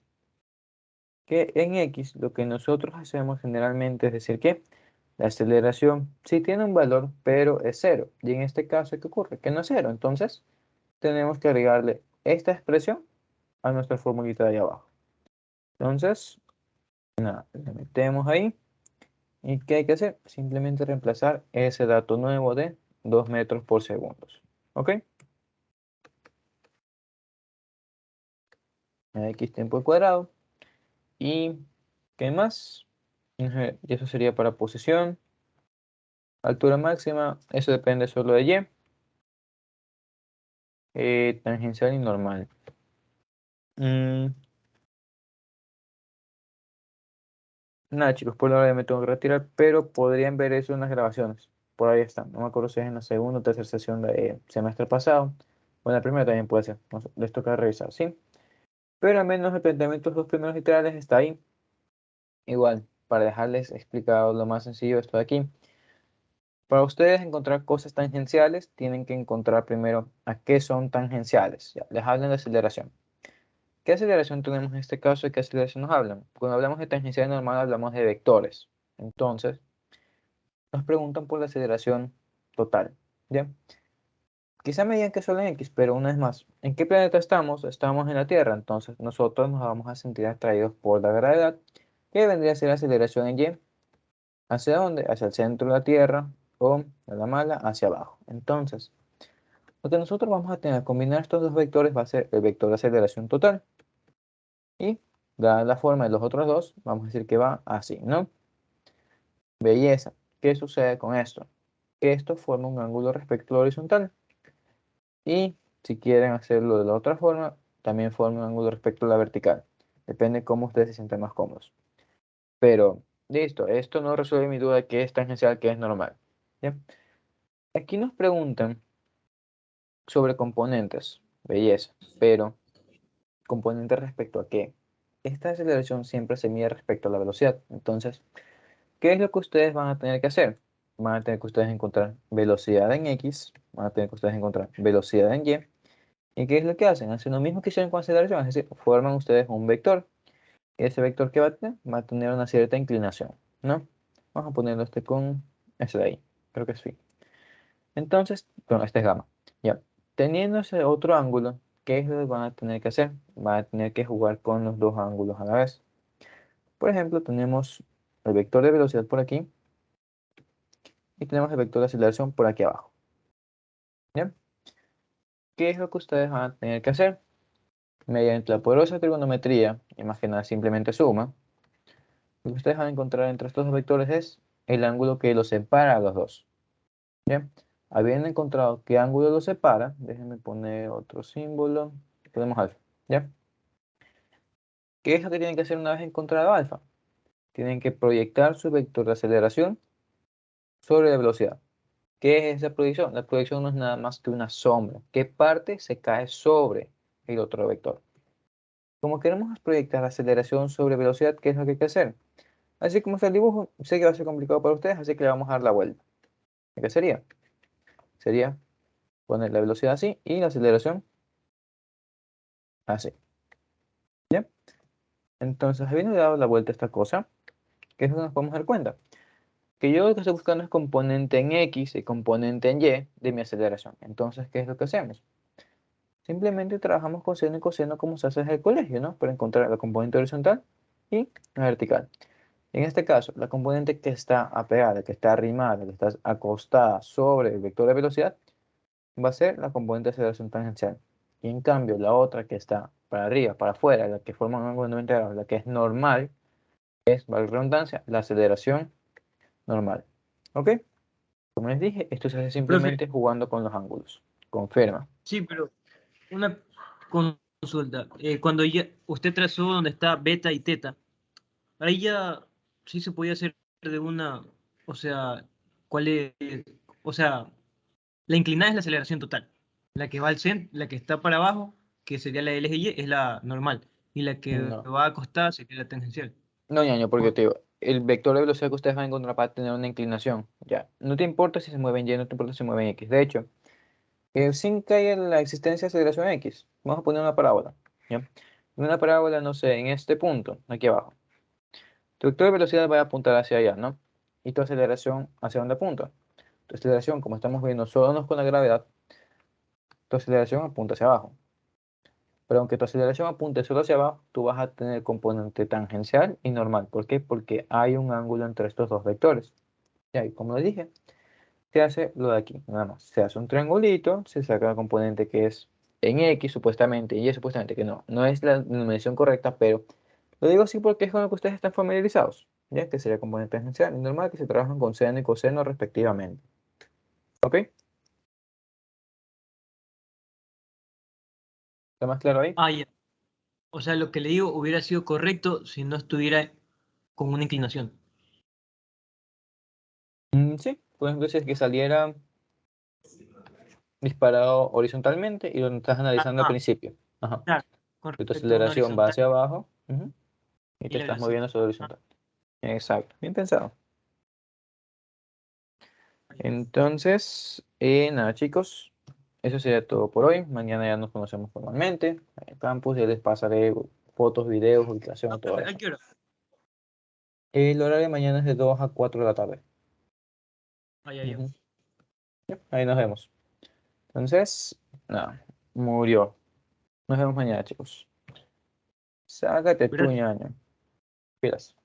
Que en X lo que nosotros hacemos generalmente es decir que la aceleración sí tiene un valor, pero es cero. Y en este caso, ¿qué ocurre? Que no es cero. Entonces, tenemos que agregarle esta expresión a nuestra formulita de ahí abajo. Entonces, nada, le metemos ahí. ¿Y qué hay que hacer? Simplemente reemplazar ese dato nuevo de 2 metros por segundo. ¿Ok? X tiempo al cuadrado. ¿Y qué más? Y eso sería para posición. Altura máxima, eso depende solo de Y. Tangencial y normal. Nada, chicos, por ahora me tengo que retirar, pero podrían ver eso en las grabaciones. Por ahí están. No me acuerdo si es en la segunda o tercera sesión de semestre pasado. O en la primera también puede ser. No sé, les toca revisar, ¿sí? Pero al menos el planteamiento de los dos primeros literales está ahí. Igual, para dejarles explicado lo más sencillo esto de aquí. Para ustedes encontrar cosas tangenciales, tienen que encontrar primero a qué son tangenciales. Ya, les hablan de aceleración. ¿Qué aceleración tenemos en este caso y qué aceleración nos hablan? Cuando hablamos de tangencial normal hablamos de vectores. Entonces, nos preguntan por la aceleración total. ¿Ya? Quizá me digan que solo en X, pero una vez más, ¿en qué planeta estamos? Estamos en la Tierra, entonces nosotros nos vamos a sentir atraídos por la gravedad, que vendría a ser la aceleración en Y. ¿Hacia dónde? Hacia el centro de la Tierra o, a la mala, hacia abajo. Entonces, lo que nosotros vamos a tener que combinar estos dos vectores va a ser el vector de aceleración total. Y, dada la forma de los otros dos, vamos a decir que va así, ¿no? Belleza. ¿Qué sucede con esto? Que esto forma un ángulo respecto a la horizontal. Y si quieren hacerlo de la otra forma, también forma un ángulo respecto a la vertical. Depende de cómo ustedes se sientan más cómodos. Pero, listo, esto no resuelve mi duda de qué es tangencial, qué es normal. ¿Ya? Aquí nos preguntan sobre componentes, belleza, pero componentes respecto a qué. Esta aceleración siempre se mide respecto a la velocidad. Entonces, ¿qué es lo que ustedes van a tener que hacer? Van a tener que ustedes encontrar velocidad en X, van a tener que ustedes encontrar velocidad en Y. ¿Y qué es lo que hacen? Hacen lo mismo que hicieron con aceleración, es decir, forman ustedes un vector. Y ese vector que va a tener una cierta inclinación, ¿no? Vamos a ponerlo este con ese de ahí, creo que sí. Entonces, bueno, este es gamma. Ya, teniendo ese otro ángulo, ¿qué es lo que van a tener que hacer? Van a tener que jugar con los dos ángulos a la vez. Por ejemplo, tenemos el vector de velocidad por aquí y tenemos el vector de aceleración por aquí abajo. ¿Ya? ¿Qué es lo que ustedes van a tener que hacer? Mediante la poderosa trigonometría, y más que nada simplemente suma, lo que ustedes van a encontrar entre estos dos vectores es el ángulo que los separa a los dos. ¿Ya? Habiendo encontrado qué ángulo los separa, déjenme poner otro símbolo, ponemos alfa. ¿Ya? ¿Qué es lo que tienen que hacer una vez encontrado alfa? Tienen que proyectar su vector de aceleración sobre la velocidad. ¿Qué es esa proyección? La proyección no es nada más que una sombra. ¿Qué parte se cae sobre el otro vector? Como queremos proyectar aceleración sobre velocidad, ¿qué es lo que hay que hacer? Así como está el dibujo, sé que va a ser complicado para ustedes, así que le vamos a dar la vuelta. ¿Qué sería? Sería poner la velocidad así y la aceleración así. ¿Ya? Entonces, habiendo dado la vuelta a esta cosa, ¿qué es lo que nos podemos dar cuenta? que yo lo que estoy buscando es componente en X y componente en Y de mi aceleración. Entonces, ¿qué es lo que hacemos? Simplemente trabajamos coseno y coseno como se hace en el colegio, ¿no? Para encontrar la componente horizontal y la vertical. En este caso, la componente que está apegada, que está arrimada, que está acostada sobre el vector de velocidad, va a ser la componente de aceleración tangencial. Y en cambio, la otra que está para arriba, para afuera, la que forma un ángulo de 90 grados, la que es normal, es, valga la redundancia, la aceleración normal. ¿Ok? Como les dije, esto se hace Profe, simplemente jugando con los ángulos. Confirma. sí, pero una consulta. Cuando ya usted trazó donde está beta y teta, ahí ya sí se podía hacer de una, o sea, ¿cuál es? O sea, la inclinada es la aceleración total. La que va al centro, la que está para abajo, que sería la LGY, es la normal. Y la que No. va acostada sería la tangencial. No, ñaño, porque O- te digo, el vector de velocidad que ustedes van a encontrar va a tener una inclinación. Ya. No te importa si se mueve en Y, no te importa si se mueve en X. De hecho, sin que haya la existencia de aceleración X, vamos a poner una parábola. ¿Ya? Una parábola, no sé, en este punto, aquí abajo. Tu vector de velocidad va a apuntar hacia allá, ¿no? Y tu aceleración, ¿hacia dónde apunta? Tu aceleración, como estamos viendo, solo nos con la gravedad, tu aceleración apunta hacia abajo. Pero aunque tu aceleración apunte solo hacia abajo, tú vas a tener componente tangencial y normal. ¿Por qué? Porque hay un ángulo entre estos dos vectores. Y como les dije, se hace lo de aquí, nada más. Se hace un triangulito, se saca la componente que es en X supuestamente, y Y supuestamente que no. No es la numeración correcta, pero lo digo así porque es con lo que ustedes están familiarizados. ¿Ya? Que sería componente tangencial y normal que se trabajan con seno y coseno respectivamente. ¿Ok? ¿Está más claro ahí? Ah, ya. O sea, lo que le digo hubiera sido correcto si no estuviera con una inclinación. Sí. Por ejemplo, si es que saliera disparado horizontalmente y lo estás analizando al Ah, principio. Ajá. claro, con Que tu respecto a una aceleración va horizontal hacia abajo, y y te la estás velocidad. moviendo sobre Ah, horizontal. Exacto. Bien pensado. ya. Entonces, nada, chicos. Eso sería todo por hoy. Mañana ya nos conocemos formalmente en el campus. Ya les pasaré fotos, videos, ubicación Ah, y todo ¿a eso. qué hora? El horario de mañana es de 2 a 4 de la tarde. Ah, ya, ya. Ujú. Ya, ahí nos vemos. Entonces, nada, murió. Nos vemos mañana, chicos. Sácate tu Gracias. ñaño. Pilas.